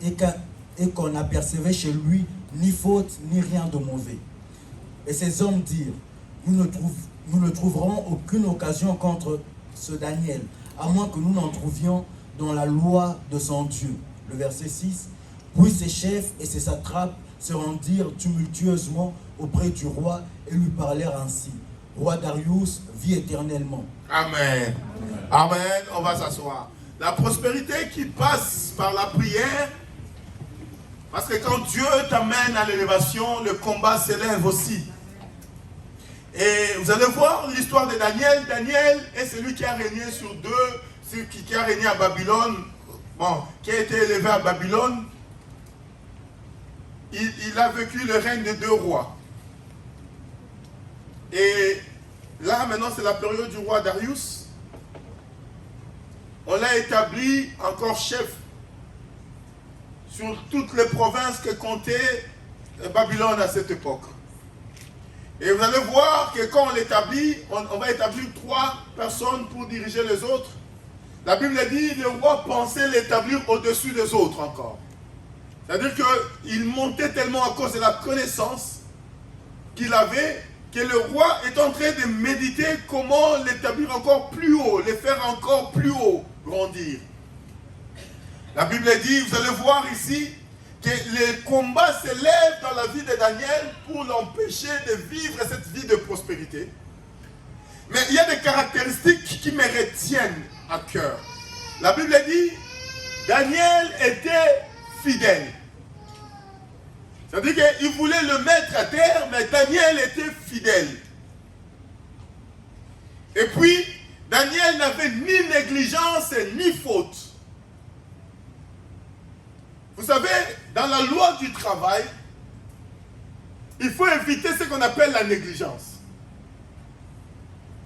et qu'on n'apercevait chez lui ni faute ni rien de mauvais. Et ces hommes dirent, nous ne trouverons aucune occasion contre ce Daniel, à moins que nous n'en trouvions dans la loi de son Dieu. Le verset 6. Puis ses chefs et ses satrapes se rendirent tumultueusement auprès du roi et lui parlèrent ainsi. Roi Darius, vis éternellement. Amen. Amen. On va s'asseoir. La prospérité qui passe par la prière, parce que quand Dieu t'amène à l'élévation, le combat s'élève aussi. Et vous allez voir l'histoire de Daniel. Daniel est celui qui a régné sur qui a régné à Babylone, qui a été élevé à Babylone. Il a vécu le règne de 2 rois. Et là, maintenant, c'est la période du roi Darius. On l'a établi encore chef sur toutes les provinces que comptait Babylone à cette époque. Et vous allez voir que quand on l'établit, on va établir 3 personnes pour diriger les autres. La Bible dit que le roi pensait l'établir au-dessus des autres encore. C'est-à-dire qu'il montait tellement à cause de la connaissance qu'il avait, que le roi est en train de méditer comment l'établir encore plus haut, les faire encore plus haut, grandir. La Bible dit, vous allez voir ici, que les combats s'élèvent dans la vie de Daniel pour l'empêcher de vivre cette vie de prospérité. Mais il y a des caractéristiques qui me retiennent à cœur. La Bible dit, Daniel était fidèle. C'est-à-dire qu'il voulait le mettre à terre, mais Daniel était fidèle. Et puis, Daniel n'avait ni négligence ni faute. Vous savez, dans la loi du travail, il faut éviter ce qu'on appelle la négligence.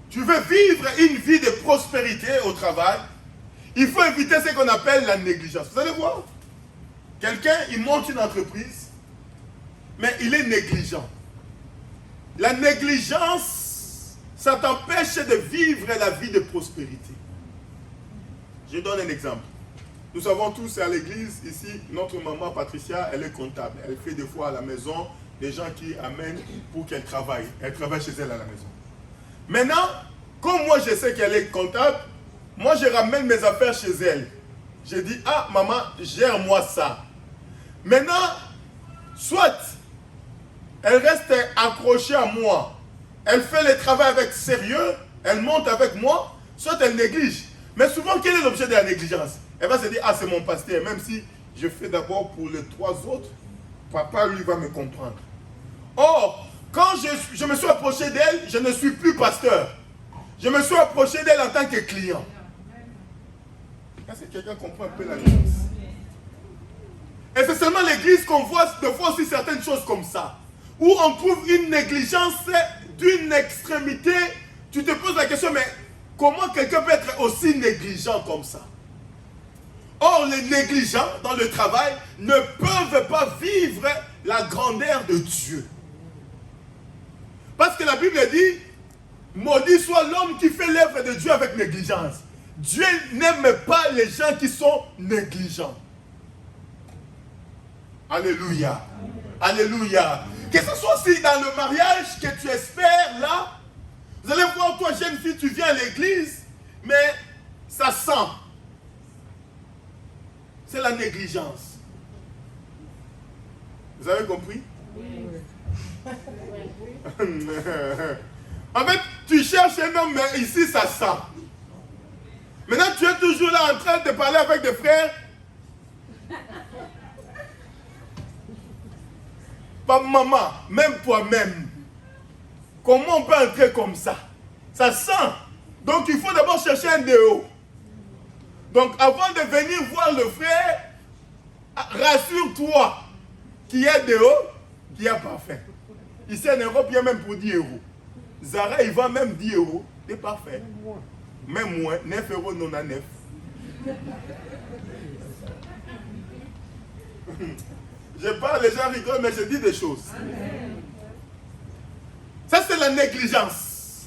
Tu veux vivre une vie de prospérité au travail, il faut éviter ce qu'on appelle la négligence. Vous allez voir, quelqu'un, il monte une entreprise, mais il est négligent. La négligence, ça t'empêche de vivre la vie de prospérité. Je donne un exemple. Nous savons tous à l'église, ici, notre maman Patricia, elle est comptable. Elle fait des fois à la maison des gens qui amènent pour qu'elle travaille. Elle travaille chez elle à la maison. Maintenant, comme moi je sais qu'elle est comptable, moi je ramène mes affaires chez elle. Je dis, ah maman, gère-moi ça. Maintenant, soit elle reste accrochée à moi, elle fait le travail avec sérieux, elle monte avec moi, soit elle néglige. Mais souvent, quel est l'objet de la négligence? Elle va se dire, ah c'est mon pasteur, même si je fais d'abord pour les 3 autres, papa lui va me comprendre. Or, quand je me suis approché d'elle, je ne suis plus pasteur. Je me suis approché d'elle en tant que client. Est-ce que quelqu'un comprend un peu la nuance? Et c'est seulement l'église qu'on voit de fois aussi certaines choses comme ça, où on trouve une négligence d'une extrémité. Tu te poses la question, mais comment quelqu'un peut être aussi négligent comme ça? Or, les négligents dans le travail ne peuvent pas vivre la grandeur de Dieu. Parce que la Bible dit, maudit soit l'homme qui fait l'œuvre de Dieu avec négligence. Dieu n'aime pas les gens qui sont négligents. Alléluia. Alléluia. Que ce soit aussi dans le mariage que tu espères là, vous allez voir, toi jeune fille, tu viens à l'église, mais ça sent. C'est la négligence. Vous avez compris? Oui. En fait, tu cherches un homme, mais ici ça sent. Maintenant, tu es toujours là en train de parler avec des frères. Pas maman, même toi-même. Comment on peut entrer comme ça? Ça sent. Donc il faut d'abord chercher un déo. Donc avant de venir voir le frère, rassure-toi qu'il y a déo, qu'il y a parfait. Ici en Europe, il y a même pour 10 euros. Zara, il vend même 10 euros. C'est parfait. Même moins, 9,99 €. Je parle, les gens rigolent, mais je dis des choses. Ça, c'est la négligence.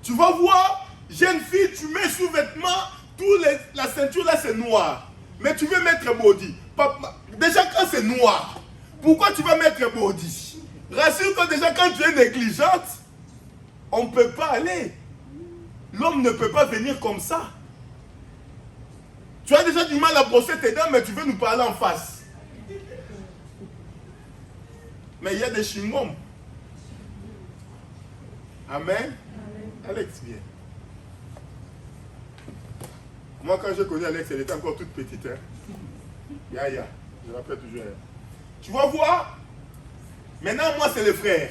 Tu vas voir, jeune fille, tu mets sous-vêtements, la ceinture là, c'est noir. Mais tu veux mettre body. Déjà, quand c'est noir, pourquoi tu vas mettre body? Rassure-toi, déjà, quand tu es négligente, on ne peut pas aller. L'homme ne peut pas venir comme ça. Tu as déjà du mal à brosser tes dents, mais tu veux nous parler en face. Mais il y a des chewing-gums. Amen. Alex, viens. Moi, quand je connais Alex, elle était encore toute petite. Hein? Ya, je l'appelle toujours. Tu vas voir. Maintenant, moi, c'est le frère.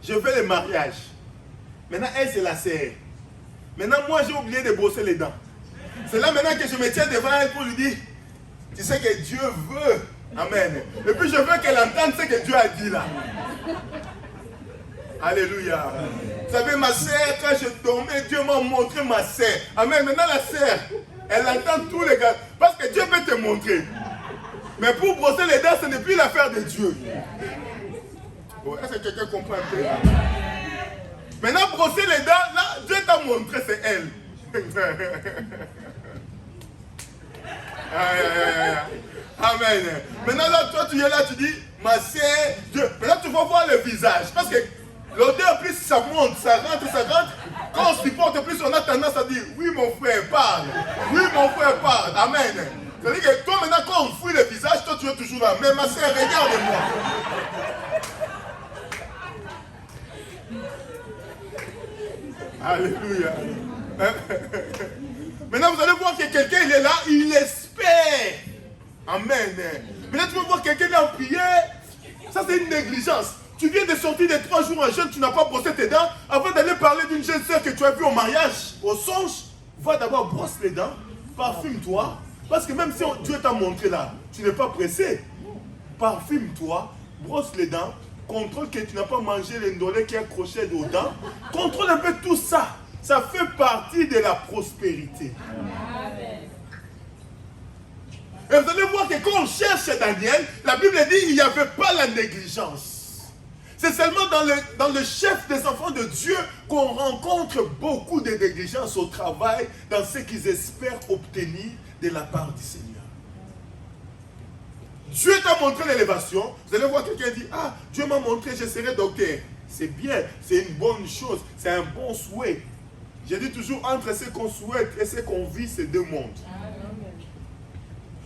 Je fais le mariage. Maintenant, elle, c'est la sœur. Maintenant, moi, j'ai oublié de brosser les dents. C'est là maintenant que je me tiens devant elle pour lui dire, tu sais que Dieu veut. Amen. Et puis, je veux qu'elle entende ce que Dieu a dit là. Alléluia. Vous savez, ma sœur, quand je dormais, Dieu m'a montré ma sœur. Amen. Maintenant, la sœur, elle entend tous les gars. Parce que Dieu peut te montrer. Mais pour brosser les dents, ce n'est plus l'affaire de Dieu. Oh, est-ce que quelqu'un comprend un peu? Maintenant, brosser les dents, là, Dieu t'a montré, c'est elle. Amen. Maintenant, là, toi, tu es là, tu dis, ma sœur, Dieu. Maintenant, tu vas voir le visage. Parce que l'odeur, plus ça monte, ça rentre. Quand on supporte, plus on a tendance à dire, oui, mon frère, parle. Oui, mon frère, parle. Amen. C'est-à-dire que toi, maintenant, quand on fouille le visage, toi, tu es toujours là. Mais ma sœur, regarde-moi. Alléluia. Maintenant, vous allez voir que quelqu'un, il est là, il espère. Amen. Maintenant, tu vas voir quelqu'un là en prière. Ça, c'est une négligence. Tu viens de sortir de 3 jours en jeûne, tu n'as pas brossé tes dents. Avant d'aller parler d'une jeune sœur que tu as vue au mariage, au songe, va d'abord brosse les dents, parfume-toi. Parce que même si Dieu t'a montré là, tu n'es pas pressé. Parfume-toi, brosse les dents, contrôle que tu n'as pas mangé l'indolé qui est accroché aux dents. Contrôle un peu tout ça. Ça fait partie de la prospérité. Et vous allez voir que quand on cherche Daniel, la Bible dit qu'il n'y avait pas la négligence. C'est seulement dans le chef des enfants de Dieu qu'on rencontre beaucoup de négligence au travail, dans ce qu'ils espèrent obtenir de la part du Seigneur. Dieu t'a montré l'élévation. Vous allez voir quelqu'un dit, ah, Dieu m'a montré, je serai docteur. C'est bien, c'est une bonne chose, c'est un bon souhait. J'ai dit toujours, entre ce qu'on souhaite et ce qu'on vit, c'est 2 mondes.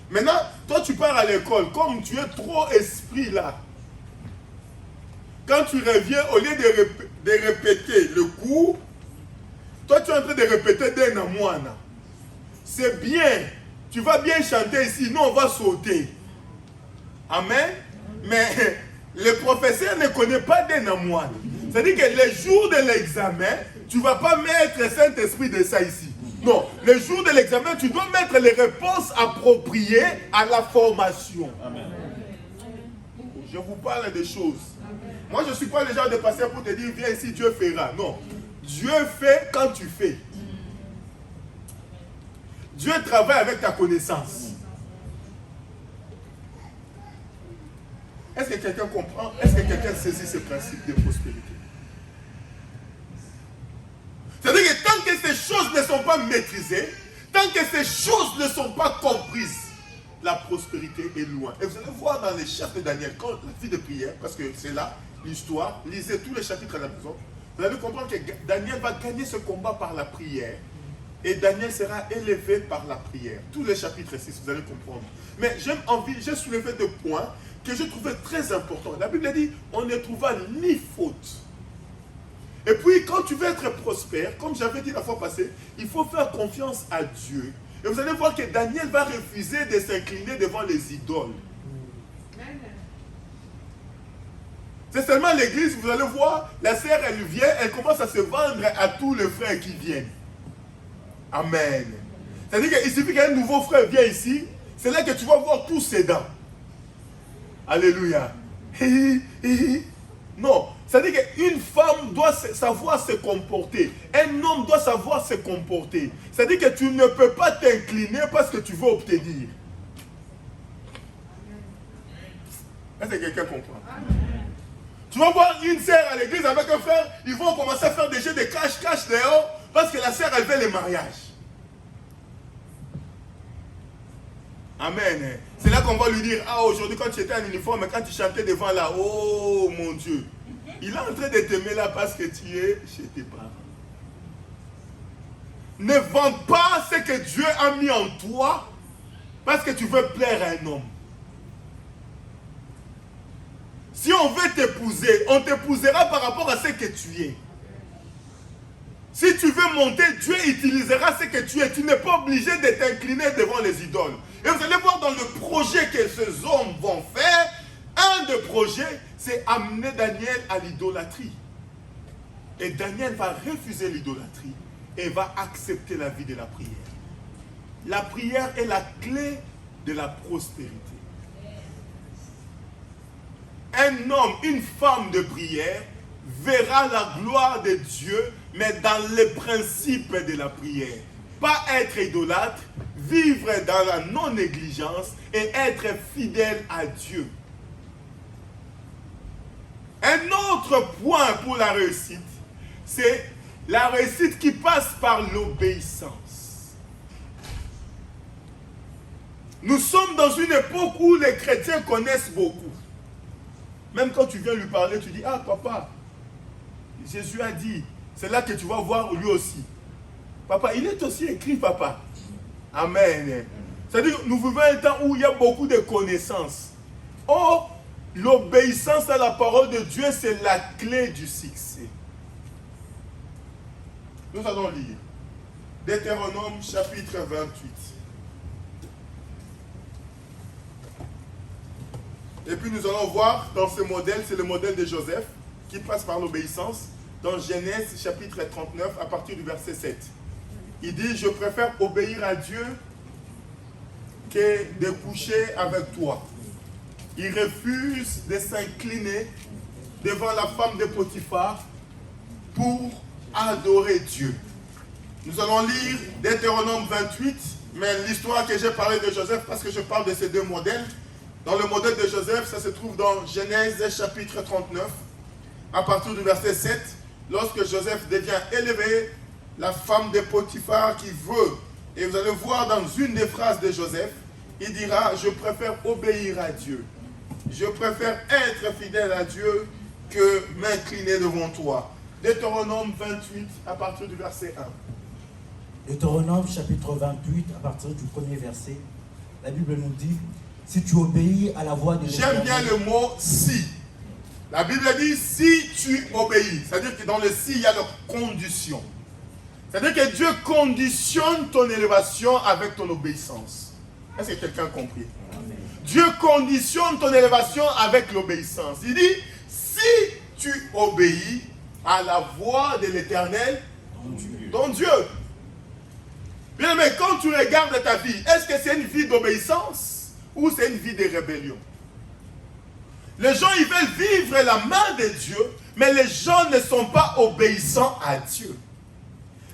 Maintenant, toi tu pars à l'école, comme tu es trop esprit là. Quand tu reviens, au lieu de répéter le cours, toi tu es en train de répéter d'un à moi. C'est bien, tu vas bien chanter ici, nous on va sauter. Amen. Mais le professeur ne connaît pas d'un à moi. C'est-à-dire que le jour de l'examen, tu ne vas pas mettre le Saint-Esprit de ça ici. Non, le jour de l'examen, tu dois mettre les réponses appropriées à la formation. Amen. Je vous parle des choses. Moi, je ne suis pas le genre de pasteur pour te dire, viens ici, Dieu fera. Non. Dieu fait quand tu fais. Dieu travaille avec ta connaissance. Est-ce que quelqu'un comprend? Est-ce que quelqu'un saisit ce principe de prospérité? C'est-à-dire que tant que ces choses ne sont pas maîtrisées, tant que ces choses ne sont pas comprises, la prospérité est loin. Et vous allez voir dans les chefs de Daniel, quand la vie de prière, parce que c'est là l'histoire, lisez tous les chapitres à la maison, vous allez comprendre que Daniel va gagner ce combat par la prière. Et Daniel sera élevé par la prière. Tous les chapitres 6, vous allez comprendre. Mais j'ai soulevé 2 points que je trouvais très important. La Bible dit, on ne trouva ni faute. Et puis, quand tu veux être prospère, comme j'avais dit la fois passée, il faut faire confiance à Dieu. Et vous allez voir que Daniel va refuser de s'incliner devant les idoles. C'est seulement l'église, vous allez voir, la sœur, elle vient, elle commence à se vendre à tous les frères qui viennent. Amen. C'est-à-dire qu'il suffit qu'un nouveau frère vienne ici, c'est là que tu vas voir tous ses dents. Alléluia. Non, c'est-à-dire qu'une femme doit savoir se comporter. Un homme doit savoir se comporter. C'est-à-dire que tu ne peux pas t'incliner parce que tu veux obtenir. Est-ce que quelqu'un comprend? Tu vas voir une sœur à l'église avec un frère, ils vont commencer à faire des jeux de cache-cache dehors parce que la sœur, elle veut les mariages. Amen. C'est là qu'on va lui dire, ah, aujourd'hui, quand tu étais en uniforme, quand tu chantais devant là, oh mon Dieu, il est en train de t'aimer là parce que tu es chez tes parents. Ne vends pas ce que Dieu a mis en toi parce que tu veux plaire à un homme. Si on veut t'épouser, on t'épousera par rapport à ce que tu es. Si tu veux monter, Dieu utilisera ce que tu es. Tu n'es pas obligé de t'incliner devant les idoles. Et vous allez voir dans le projet que ces hommes vont faire, un des projets, c'est amener Daniel à l'idolâtrie. Et Daniel va refuser l'idolâtrie et va accepter la vie de la prière. La prière est la clé de la prospérité. Un homme, une femme de prière verra la gloire de Dieu, mais dans les principes de la prière. Pas être idolâtre, vivre dans la non-négligence et être fidèle à Dieu. Un autre point pour la réussite, c'est la réussite qui passe par l'obéissance. Nous sommes dans une époque où les chrétiens connaissent beaucoup. Même quand tu viens lui parler, tu dis, ah papa, Jésus a dit, c'est là que tu vas voir lui aussi. Papa, il est aussi écrit, papa. Amen. C'est-à-dire que nous vivons un temps où il y a beaucoup de connaissances. Or, l'obéissance à la parole de Dieu, c'est la clé du succès. Nous allons lire Deutéronome chapitre 28. Et puis nous allons voir dans ce modèle, c'est le modèle de Joseph qui passe par l'obéissance. Dans Genèse chapitre 39 à partir du verset 7. Il dit, je préfère obéir à Dieu que de coucher avec toi. Il refuse de s'incliner devant la femme de Potiphar pour adorer Dieu. Nous allons lire Deutéronome 28, mais l'histoire que j'ai parlé de Joseph, parce que je parle de ces deux modèles. Dans le modèle de Joseph, ça se trouve dans Genèse chapitre 39, à partir du verset 7. Lorsque Joseph devient élevé, la femme de Potiphar qui veut, et vous allez voir dans une des phrases de Joseph, il dira, je préfère obéir à Dieu. Je préfère être fidèle à Dieu que m'incliner devant toi. Deutéronome 28 à partir du verset 1. Deutéronome chapitre 28 à partir du premier verset, la Bible nous dit, si tu obéis à la voix de l'Éternel. J'aime bien le mot si. La Bible dit si tu obéis. C'est-à-dire que dans le si, il y a leur condition. C'est-à-dire que Dieu conditionne ton élévation avec ton obéissance. Est-ce que quelqu'un a compris? Amen. Dieu conditionne ton élévation avec l'obéissance. Il dit, si tu obéis à la voix de l'Éternel, ton Dieu. Bien, mais quand tu regardes ta vie, est-ce que c'est une vie d'obéissance ou c'est une vie de rébellion? Les gens, ils veulent vivre la main de Dieu, mais les gens ne sont pas obéissants à Dieu.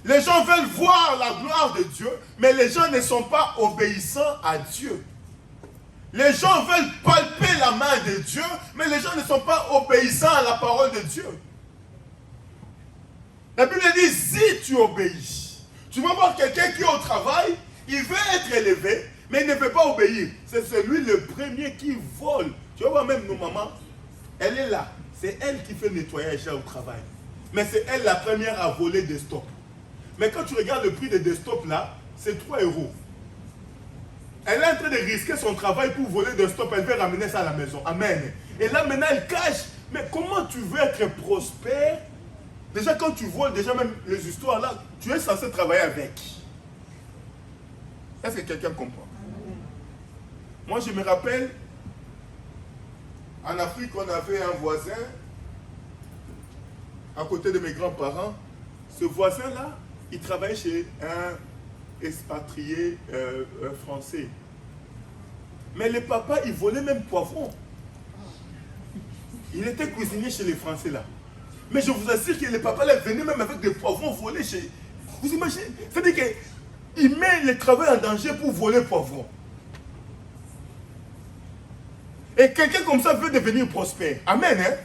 Les gens veulent voir la gloire de Dieu, mais les gens ne sont pas obéissants à Dieu. Les gens veulent palper la main de Dieu, mais les gens ne sont pas obéissants à la parole de Dieu. La Bible dit, si tu obéis, tu vas voir quelqu'un qui est au travail, il veut être élevé, mais il ne veut pas obéir. C'est celui le premier qui vole. Tu vas voir même nos mamans, elle est là. C'est elle qui fait le nettoyage là au travail. Mais c'est elle la première à voler des stops. Mais quand tu regardes le prix des desktops là, c'est 3 €. Elle est en train de risquer son travail pour voler de stop. Elle veut ramener ça à la maison. Amen. Et là, maintenant, elle cache. Mais comment tu veux être prospère? Déjà, quand tu voles, déjà même les histoires là, tu es censé travailler avec. Est-ce que quelqu'un comprend? Moi, je me rappelle, en Afrique, on avait un voisin à côté de mes grands-parents. Ce voisin-là, il travaillait chez un expatrié français. Mais le papa, il volait même poivrons. Il était cuisinier chez les Français là. Mais je vous assure que le papa là venait même avec des poivrons volés chez... Vous imaginez? C'est-à-dire qu'il met le travail en danger pour voler poivrons. Et quelqu'un comme ça veut devenir prospère. Amen, hein?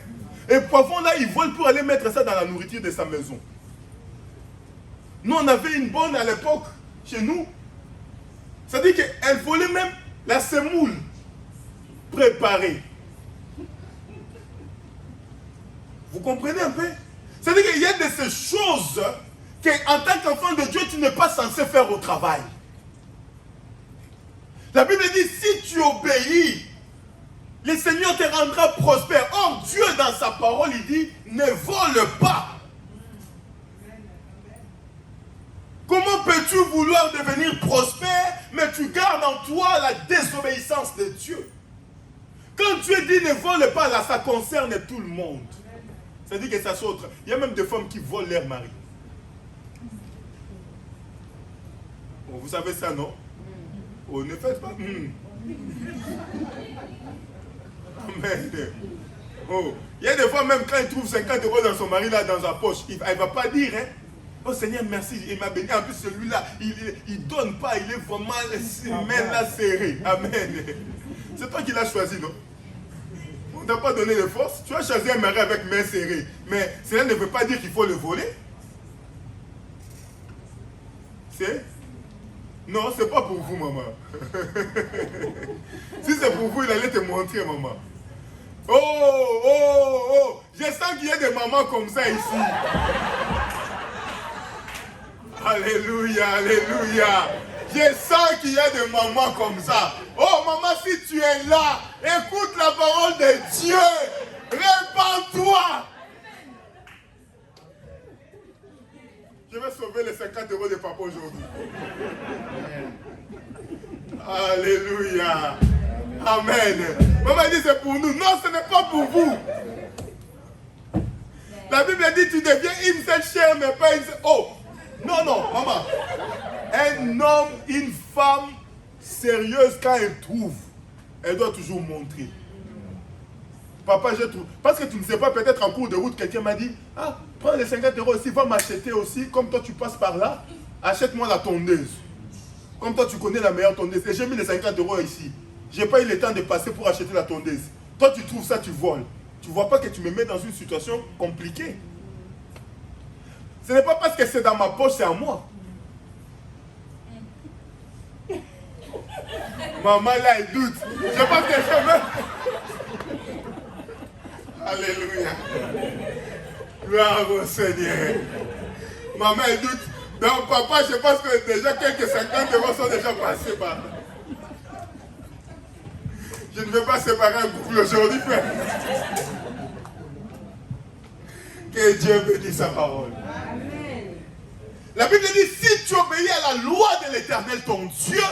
Et poivrons là, il vole pour aller mettre ça dans la nourriture de sa maison. Nous, on avait une bonne à l'époque, chez nous. C'est-à-dire qu'elle volait même la semoule préparée. Vous comprenez un peu? C'est-à-dire qu'il y a de ces choses qu'en tant qu'enfant de Dieu, tu n'es pas censé faire au travail. La Bible dit, si tu obéis, le Seigneur te rendra prospère. Or, Dieu, dans sa parole, il dit, ne vole pas. Comment peux-tu vouloir devenir prospère, mais tu gardes en toi la désobéissance de Dieu? Quand Dieu dit ne vole pas, là, ça concerne tout le monde. C'est-à-dire que ça saute. Il y a même des femmes qui volent leur mari. Oh, vous savez ça, non? Oh, ne faites pas. Amen. Oh. Il y a des fois, même quand il trouve 50 € dans son mari, là, dans sa poche, il ne va pas dire, hein? Oh Seigneur, merci, il m'a béni. En plus, celui-là, il ne donne pas, il est vraiment les mains là serrées. Amen. C'est toi qui l'as choisi, non? On ne t'a pas donné de force. Tu as choisi un mari avec mains serrées. Mais cela ne veut pas dire qu'il faut le voler. C'est? Non, c'est pas pour vous, maman. Si c'est pour vous, il allait te montrer, maman. Oh, oh, oh. Je sens qu'il y a des mamans comme ça ici. Alléluia, alléluia. Je sens qu'il y a des mamans comme ça. Oh maman, si tu es là, écoute la parole de Dieu. Répands-toi. Je vais sauver les 50 € de papa aujourd'hui. Alléluia. Amen. Maman dit c'est pour nous. Non, ce n'est pas pour vous. La Bible dit tu deviens une seule chair, mais pas une seule... Oh. Non, non, maman. Un homme, une femme sérieuse, quand elle trouve, elle doit toujours montrer. Papa, je trouve. Parce que tu ne sais pas, peut-être en cours de route, quelqu'un m'a dit, ah, prends les 50 € aussi, va m'acheter aussi, comme toi tu passes par là, achète-moi la tondeuse. Comme toi tu connais la meilleure tondeuse. Et j'ai mis les 50 € ici. Je n'ai pas eu le temps de passer pour acheter la tondeuse. Toi tu trouves ça, tu voles. Tu ne vois pas que tu me mets dans une situation compliquée. Ce n'est pas parce que c'est dans ma poche, c'est à moi. Maman là, elle doute. Je pense que je veux. Alléluia. Gloire au Seigneur. Maman, elle doute. Donc papa, je pense que déjà quelques 50 € sont déjà passés par là. Je ne veux pas séparer un couple aujourd'hui, frère. Que Dieu bénisse sa parole. La Bible dit, si tu obéis à la loi de l'Éternel, ton Dieu,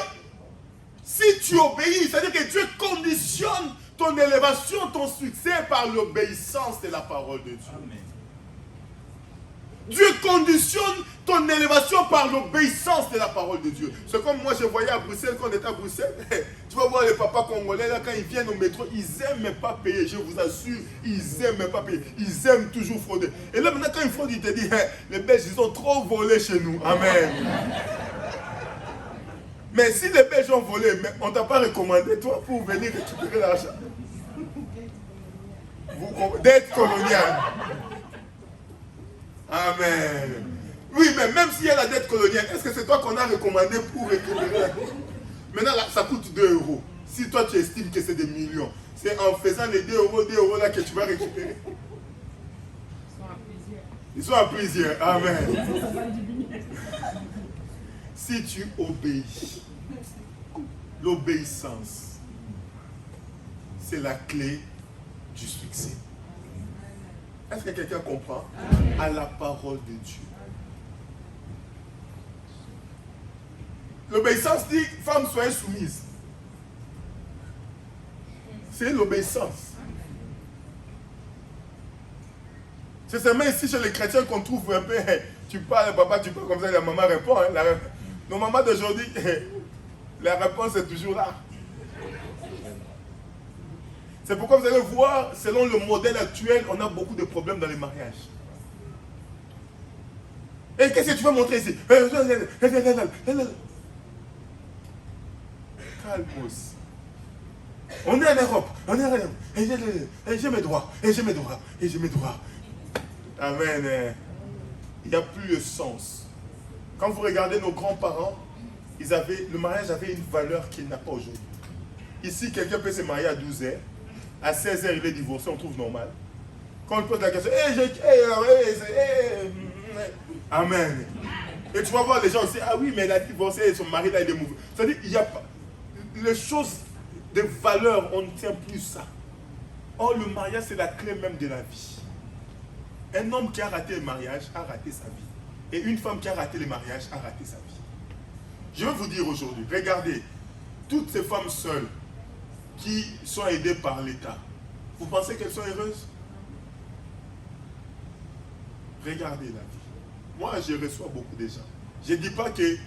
si tu obéis, c'est-à-dire que Dieu conditionne ton élévation, ton succès par l'obéissance de la parole de Dieu. Amen. Dieu conditionne ton élévation par l'obéissance de la parole de Dieu. C'est comme moi je voyais à Bruxelles, quand on était à Bruxelles, tu vas voir les papas congolais là, quand ils viennent au métro, ils n'aiment pas payer, je vous assure, ils n'aiment pas payer, ils aiment toujours frauder. Et là maintenant quand ils fraudent, ils te disent, les Belges ils ont trop volé chez nous. Amen. Mais si les Belges ont volé, mais on ne t'a pas recommandé toi pour venir récupérer l'argent. Dette coloniale. Amen. Oui, mais même s'il y a la dette coloniale, est-ce que c'est toi qu'on a recommandé pour récupérer la dette? Maintenant, là, ça coûte 2 €. Si toi, tu estimes que c'est des millions, c'est en faisant les 2 € là que tu vas récupérer. Ils sont à plusieurs. Amen. Si tu obéis. L'obéissance, c'est la clé du succès. Est-ce que quelqu'un comprend? À la parole de Dieu. L'obéissance dit, femmes, soyez soumises. C'est l'obéissance. C'est seulement ici chez les chrétiens qu'on trouve un peu, tu parles, papa, tu parles comme ça, la maman répond. Hein, nos mamans d'aujourd'hui, la réponse est toujours là. C'est pourquoi vous allez voir, selon le modèle actuel, on a beaucoup de problèmes dans les mariages. Et qu'est-ce que tu veux montrer ici? Calmos. On est en Europe, et j'ai mes droits, et j'ai mes droits, et j'ai mes droits. Amen. Il n'y a plus de sens. Quand vous regardez nos grands-parents, le mariage avait une valeur qu'il n'a pas aujourd'hui. Ici, quelqu'un peut se marier à 12 heures. À 16 heures, il est divorcé, on trouve normal. Quand on lui pose la question, amen. Et tu vas voir les gens aussi, ah oui, mais elle a divorcé et son mari là, il est mauvais. C'est-à-dire, il n'y a pas. Les choses de valeur, on ne tient plus ça. Or, le mariage, c'est la clé même de la vie. Un homme qui a raté le mariage a raté sa vie. Et une femme qui a raté le mariage a raté sa vie. Je veux vous dire aujourd'hui, regardez, toutes ces femmes seules qui sont aidées par l'État, vous pensez qu'elles sont heureuses? Regardez la vie. Moi, je reçois beaucoup de gens. Je ne dis pas qu'il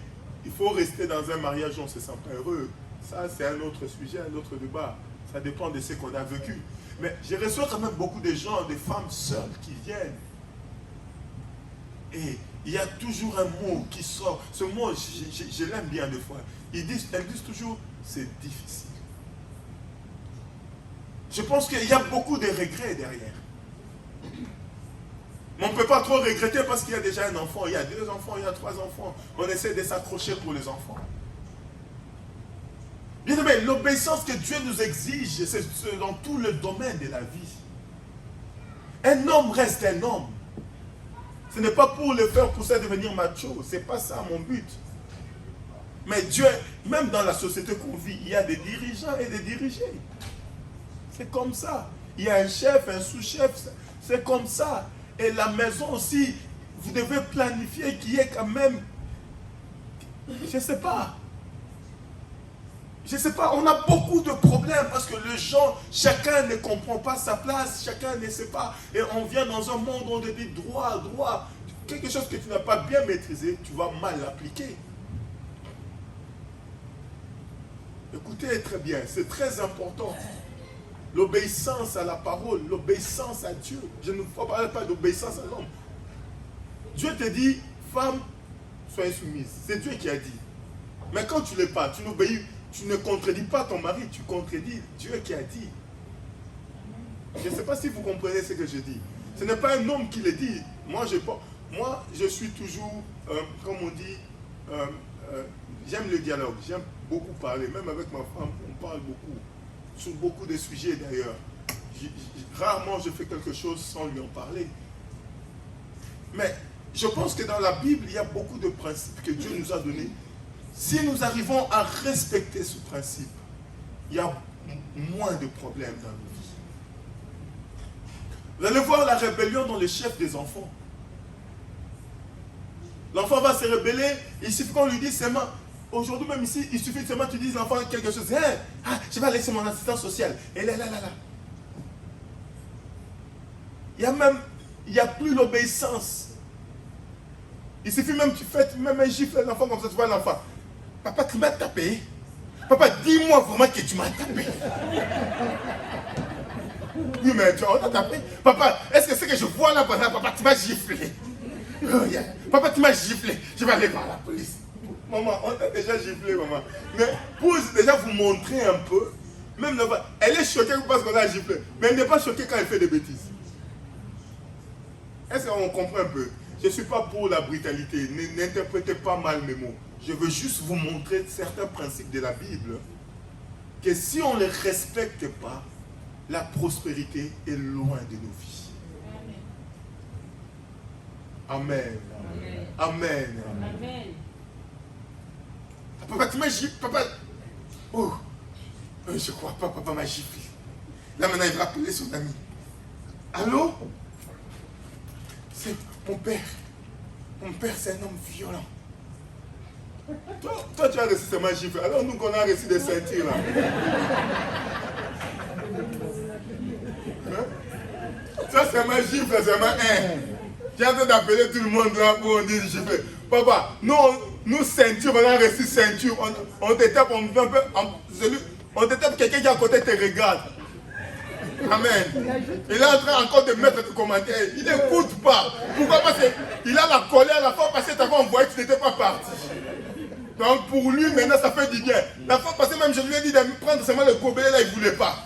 faut rester dans un mariage où on ne se sent pas heureux. Ça, c'est un autre sujet, un autre débat. Ça dépend de ce qu'on a vécu. Mais je reçois quand même beaucoup de gens, des femmes seules qui viennent. Et il y a toujours un mot qui sort. Ce mot, je l'aime bien des fois. Elles disent toujours, c'est difficile. Je pense qu'il y a beaucoup de regrets derrière. Mais on ne peut pas trop regretter parce qu'il y a déjà un enfant, il y a 2 enfants, il y a 3 enfants. On essaie de s'accrocher pour les enfants. Bien aimé, l'obéissance que Dieu nous exige, c'est dans tout le domaine de la vie. Un homme reste un homme. Ce n'est pas pour le faire pousser à devenir macho. Ce n'est pas ça mon but. Mais Dieu, même dans la société qu'on vit, il y a des dirigeants et des dirigés. C'est comme ça. Il y a un chef, un sous-chef. C'est comme ça. Et la maison aussi, vous devez planifier qu'il y ait quand même... Je ne sais pas. Je ne sais pas, on a beaucoup de problèmes parce que les gens, chacun ne comprend pas sa place, chacun ne sait pas. Et on vient dans un monde où on te dit droit. Quelque chose que tu n'as pas bien maîtrisé, tu vas mal l'appliquer. Écoutez très bien, c'est très important. L'obéissance à la parole, l'obéissance à Dieu. Je ne parle pas d'obéissance à l'homme. Dieu te dit, femme, soyez soumise. C'est Dieu qui a dit. Mais quand tu ne l'es pas, tu n'obéis, tu ne contredis pas ton mari, tu contredis Dieu qui a dit. Je ne sais pas si vous comprenez ce que je dis. Ce n'est pas un homme qui le dit. Moi, je suis toujours, comme on dit, j'aime le dialogue, j'aime beaucoup parler. Même avec ma femme, on parle beaucoup. Sur beaucoup de sujets d'ailleurs. Rarement je fais quelque chose sans lui en parler. Mais je pense que dans la Bible, il y a beaucoup de principes que Dieu nous a donnés. Si nous arrivons à respecter ce principe, il y a moins de problèmes dans nos vies. Vous allez voir la rébellion dans les chefs des enfants. L'enfant va se rebeller, il suffit qu'on lui dise seulement, aujourd'hui même ici, il suffit seulement que tu dises à l'enfant quelque chose. Je vais laisser mon assistant social. Et là. Il n'y a plus l'obéissance. Il suffit même que tu fais même un gifle à l'enfant comme ça, tu vois l'enfant. Papa, tu m'as tapé. Papa, dis-moi vraiment que tu m'as tapé. Oui, mais tu as tapé. Papa, est-ce que c'est que je vois là-bas? Papa, tu m'as giflé. Oh, yeah. Papa, tu m'as giflé. Je vais aller voir la police. Maman, on t'a déjà giflé, maman. Mais pour déjà vous montrer un peu, même là-bas, elle est choquée parce qu'on a giflé. Mais elle n'est pas choquée quand elle fait des bêtises. Est-ce qu'on comprend un peu? Je ne suis pas pour la brutalité. N'interprétez pas mal mes mots. Je veux juste vous montrer certains principes de la Bible que si on ne les respecte pas, la prospérité est loin de nos vies. Amen. Amen. Amen. Papa, tu m'as giflé. Papa, Oh, je ne crois pas, papa m'a giflé. Là maintenant, il va appeler son ami. Allô? C'est mon père. Mon père, c'est un homme violent. Toi, tu as reçu seulement gifle. Alors nous, qu'on a reçu des ceintures là. Hein? Ça, c'est ma gifle, c'est ma haine. Tu es en train d'appeler tout le monde là pour dire gifle. Papa, nous ceinture, on a reçu ceinture. On te tape, on te tape, quelqu'un qui est à côté te regarde. Amen. Il est en train encore de mettre des commentaires. Il n'écoute pas. Pourquoi? Parce qu'il a la colère. La fois passée, tu avais envoyé, tu n'étais pas parti. Donc pour lui, maintenant, ça fait du bien. La fois passée, même je lui ai dit de prendre seulement le gobelet, là, il ne voulait pas.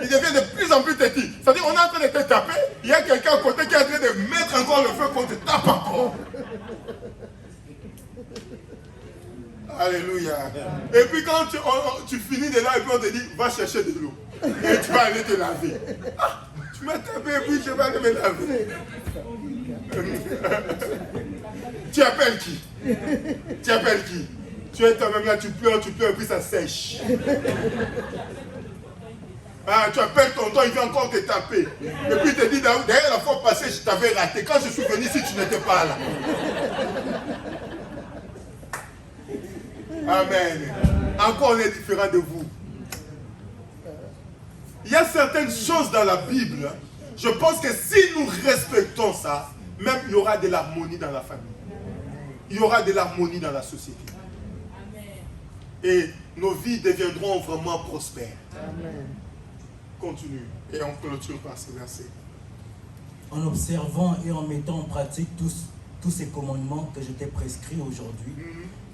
Il devient de plus en plus têtu. C'est-à-dire, on est en train de te taper. Il y a quelqu'un à côté qui est en train de mettre encore le feu qu'on te tape encore. Alléluia. Et puis quand tu finis de là, et puis on te dit, va chercher de l'eau. Et tu vas aller te laver. Ah, tu m'as tapé et puis je vais aller me laver. Tu appelles qui? Tu appelles qui? Tu es toi-même là, tu pleures, et puis ça sèche. Ah, tu appelles tonton, il vient encore te taper. Et puis il te dit, derrière la fois passée, je t'avais raté. Quand je suis venu ici, tu n'étais pas là. Amen. Encore on est différent de vous. Il y a certaines choses dans la Bible, je pense que si nous respectons ça, même il y aura de l'harmonie dans la famille. Il y aura de l'harmonie dans la société. Et nos vies deviendront vraiment prospères. Amen. Continue. Et on clôture par ce verset. En observant et en mettant en pratique tous ces commandements que je t'ai prescrits aujourd'hui,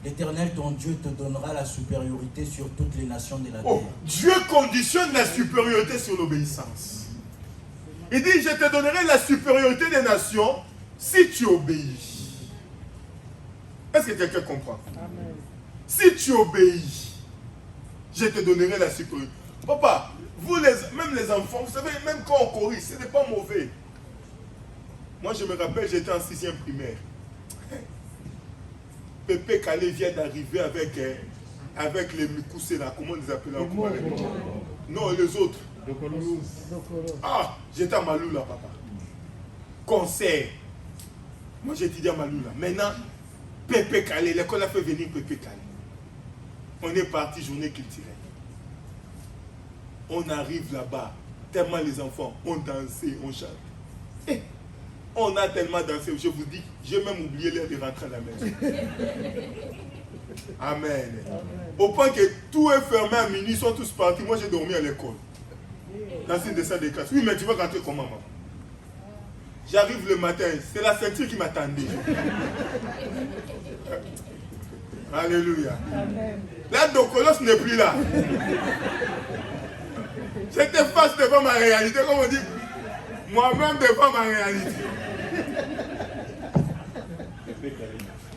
l'Éternel, ton Dieu, te donnera la supériorité sur toutes les nations de la terre. Dieu conditionne la supériorité sur l'obéissance. Il dit, je te donnerai la supériorité des nations si tu obéis. Est-ce que quelqu'un comprend? Amen. Si tu obéis, je te donnerai la supériorité. Papa, vous, même les enfants, vous savez, même quand on corrige, ce n'est pas mauvais. Moi, je me rappelle, j'étais en 6e primaire. Pépé Calais vient d'arriver avec les Mikoussé là, comment on les appelle encore? Non, les autres. Ah, j'étais à Malou là, papa. Concert. Moi, j'étudiais à Malou là. Maintenant, Pépé Calais, l'école a fait venir Pépé Calais. On est parti journée culturelle. On arrive là-bas, tellement les enfants ont dansé, on chante. Et on a tellement dansé, je vous dis, j'ai même oublié l'heure de rentrer à la maison. Amen. Au point que tout est fermé à minuit, ils sont tous partis. Moi, j'ai dormi à l'école. Dans une descente de classe. Oui, mais tu vas rentrer comment, maman? J'arrive le matin, c'est la ceinture qui m'attendait. Alléluia. La Docolos n'est plus là. J'étais face devant ma réalité, comme on dit, moi-même devant ma réalité.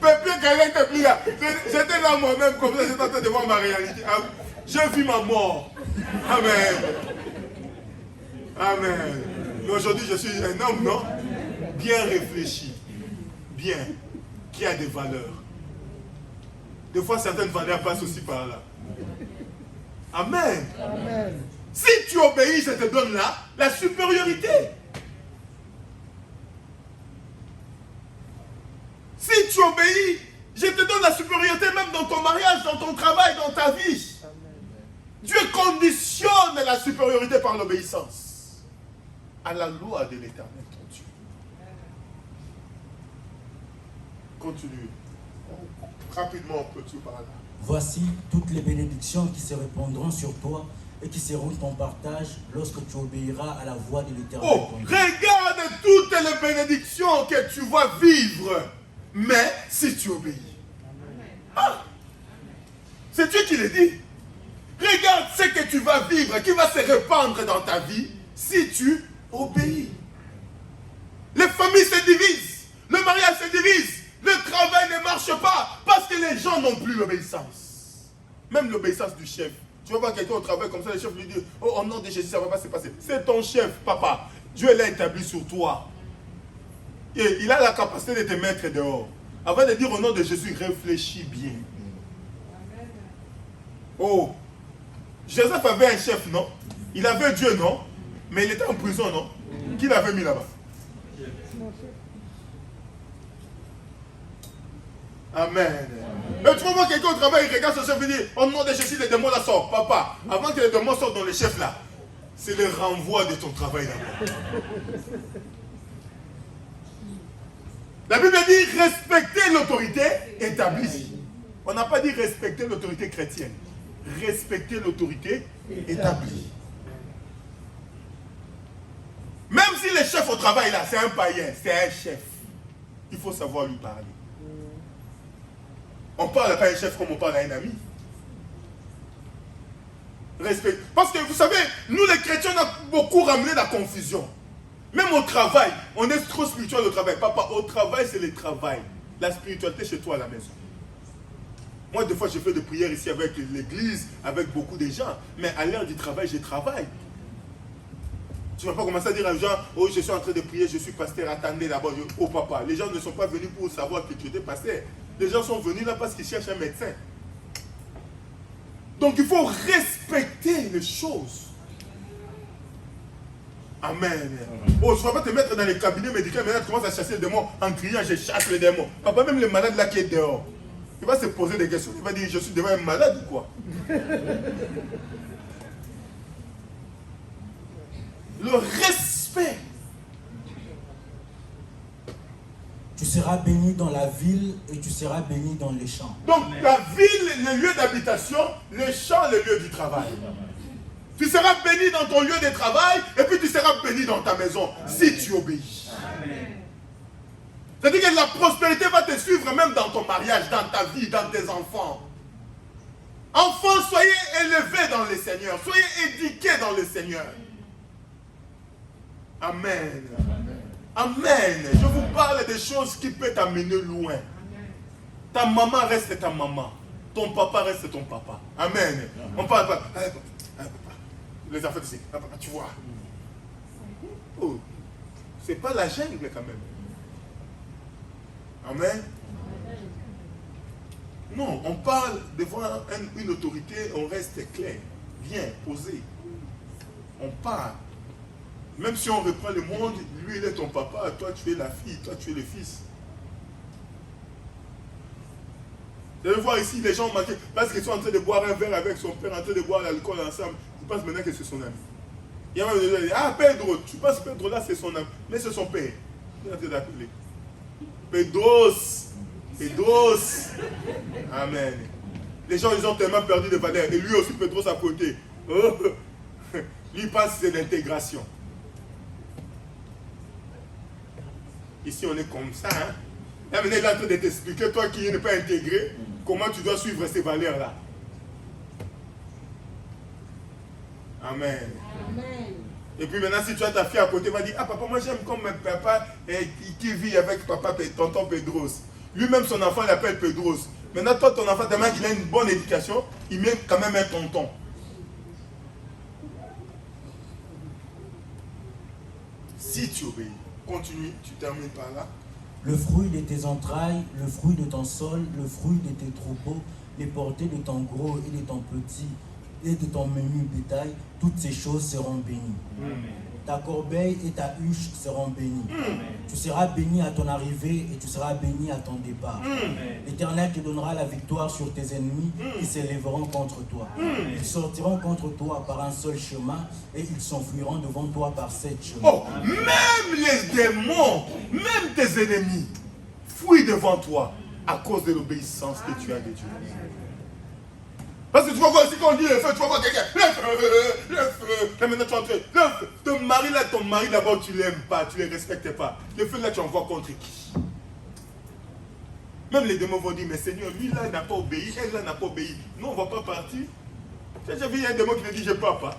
Pépé Calais n'était plus là. J'étais là moi-même, comme ça, j'étais en train de voir ma réalité. J'ai vu ma mort. Amen. Amen. Mais aujourd'hui, je suis un homme, non? Bien réfléchi. Bien. Qui a des valeurs. Des fois, certaines valeurs passent aussi par là. Amen. Amen. Si tu obéis, je te donne là la supériorité. Si tu obéis, je te donne la supériorité même dans ton mariage, dans ton travail, dans ta vie. Dieu conditionne la supériorité par l'obéissance à la loi de l'Éternel, ton Dieu. Continue. Rapidement, on peut tout par là. Voici toutes les bénédictions qui se répandront sur toi et qui seront ton partage lorsque tu obéiras à la voix de l'Éternel. Oh, regarde toutes les bénédictions que tu vas vivre, mais si tu obéis. Ah, c'est Dieu qui le dit. Regarde ce que tu vas vivre, qui va se répandre dans ta vie si tu obéis. Les familles se divisent, le mariage se divise, le travail ne marche pas parce que les gens n'ont plus l'obéissance. Même l'obéissance du chef. Tu vas voir quelqu'un au travail comme ça, le chef lui dit, oh, au nom de Jésus, ça ne va pas se passer. C'est ton chef, papa. Dieu l'a établi sur toi. Et il a la capacité de te mettre dehors. Avant de dire au nom de Jésus, réfléchis bien. Oh, Joseph avait un chef, non? Il avait Dieu, non? Mais il était en prison, non? Qui l'avait mis là-bas? Amen. Mais tu vas voir quelqu'un au travail, il regarde son chef et dit, au nom de Jésus, les démons là sortent. Papa, avant que les démons sortent dans le chef là, c'est le renvoi de ton travail d'abord. La Bible dit respecter l'autorité établie. On n'a pas dit respecter l'autorité chrétienne. Respecter l'autorité établie. Même si le chef au travail là, c'est un païen, c'est un chef, il faut savoir lui parler. On ne parle pas à un chef comme on parle à un ami. Respect. Parce que vous savez, nous les chrétiens, on a beaucoup ramené la confusion. Même au travail, on est trop spirituel au travail. Papa, au travail, c'est le travail. La spiritualité chez toi à la maison. Moi, des fois, je fais des prières ici avec l'église, avec beaucoup de gens. Mais à l'heure du travail, je travaille. Tu ne vas pas commencer à dire aux gens, oh, je suis en train de prier, je suis pasteur, attendez d'abord. Oh papa, les gens ne sont pas venus pour savoir que tu étais pasteur. Les gens sont venus là parce qu'ils cherchent un médecin. Donc il faut respecter les choses. Amen. Oh, je ne vais pas te mettre dans les cabinets médicaux, maintenant tu commences à chasser les démons en criant, je chasse les démons. Papa, même le malade là qui est dehors, il va se poser des questions. Il va dire, je suis devant un malade ou quoi? Le respect. Tu seras béni dans la ville et tu seras béni dans les champs. Donc la ville, le lieu d'habitation, les champs, le lieu du travail. Tu seras béni dans ton lieu de travail et puis tu seras béni dans ta maison si tu obéis. C'est-à-dire que la prospérité va te suivre même dans ton mariage, dans ta vie, dans tes enfants. Enfants, soyez élevés dans le Seigneur, soyez éduqués dans le Seigneur. Amen. Amen. Je vous parle des choses qui peuvent t'amener loin. Ta maman reste ta maman. Ton papa reste ton papa. Amen. On parle pas. Les enfants disent, tu vois. Oh, c'est pas la jungle quand même. Amen. Non, on parle devant une autorité, on reste clair, bien posé. On parle. Même si on reprend le monde, lui il est ton papa, toi tu es la fille, toi tu es le fils. Vous allez voir ici, les gens manquent parce qu'ils sont en train de boire un verre avec son père, en train de boire l'alcool ensemble. Ils pensent maintenant que c'est son ami. Il y a même des gens qui disent, ah Pedro, tu penses que Pedro là c'est son ami, mais c'est son père. Il est en train d'appeler. Pedros, Pedros. Amen. Les gens ils ont tellement perdu de valeur. Et lui aussi Pedros à côté. Oh. Lui pense que c'est l'intégration. Ici, on est comme ça. Hein? Là, maintenant, il est en train de t'expliquer, toi qui n'es pas intégré, comment tu dois suivre ces valeurs-là. Amen. Amen. Et puis maintenant, si tu as ta fille à côté, elle va dire, ah papa, moi j'aime comme mon papa qui vit avec papa, tonton Pedros. Lui-même, son enfant l'appelle Pedros. Maintenant, toi, ton enfant, tellement qu'il a une bonne éducation, il met quand même un tonton. Si tu obéis. Continue, tu termines par là. Le fruit de tes entrailles, le fruit de ton sol, le fruit de tes troupeaux, les portées de ton gros et de ton petit, et de ton menu bétail, toutes ces choses seront bénies. Amen. Ta corbeille et ta huche seront bénies. Amen. Tu seras béni à ton arrivée et tu seras béni à ton départ. L'Éternel te donnera la victoire sur tes ennemis qui s'élèveront contre toi. Ils sortiront contre toi par un seul chemin et ils s'enfuiront devant toi par 7 chemins. Oh, même les démons, même tes ennemis, fuient devant toi à cause de l'obéissance que tu as de Dieu. Parce que tu vas voir aussi quand on dit le feu, tu vas voir quelqu'un, le feu. Là maintenant tu entres, le feu. Ton mari d'abord tu l'aimes pas, tu ne le respectes pas. Le feu là tu envoies contre qui? Même les démons vont dire, mais Seigneur, lui là il n'a pas obéi, elle là n'a pas obéi. Nous on ne va pas partir. J'ai vu un démon qui me dit, je ne pars pas.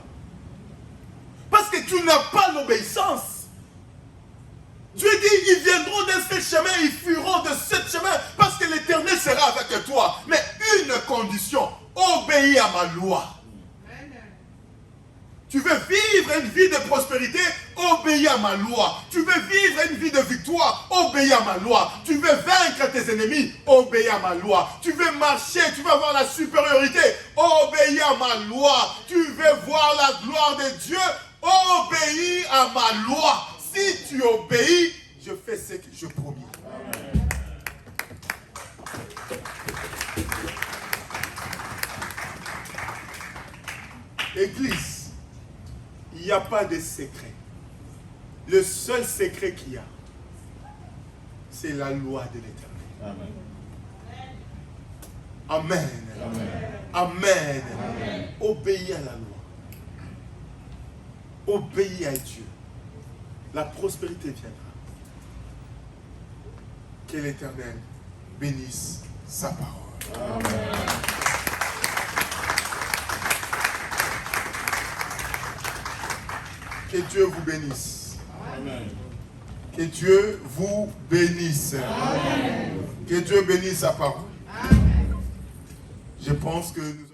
Parce que tu n'as pas l'obéissance. Dieu dit, ils viendront de ce chemin, ils fuiront de ce chemin, parce que l'Éternel sera avec toi. Mais une condition, obéis à ma loi. Tu veux vivre une vie de prospérité, obéis à ma loi. Tu veux vivre une vie de victoire, obéis à ma loi. Tu veux vaincre tes ennemis, obéis à ma loi. Tu veux marcher, tu veux avoir la supériorité, obéis à ma loi. Tu veux voir la gloire de Dieu, obéis à ma loi. Si tu obéis, je fais ce que je promis. Église, il n'y a pas de secret. Le seul secret qu'il y a, c'est la loi de l'Éternel. Amen. Amen. Amen. Amen. Obéis à la loi. Obéis à Dieu. La prospérité viendra. Que l'Éternel bénisse sa parole. Amen. Que Dieu vous bénisse. Amen. Que Dieu vous bénisse. Amen. Que Dieu bénisse sa parole. Amen. Je pense que nous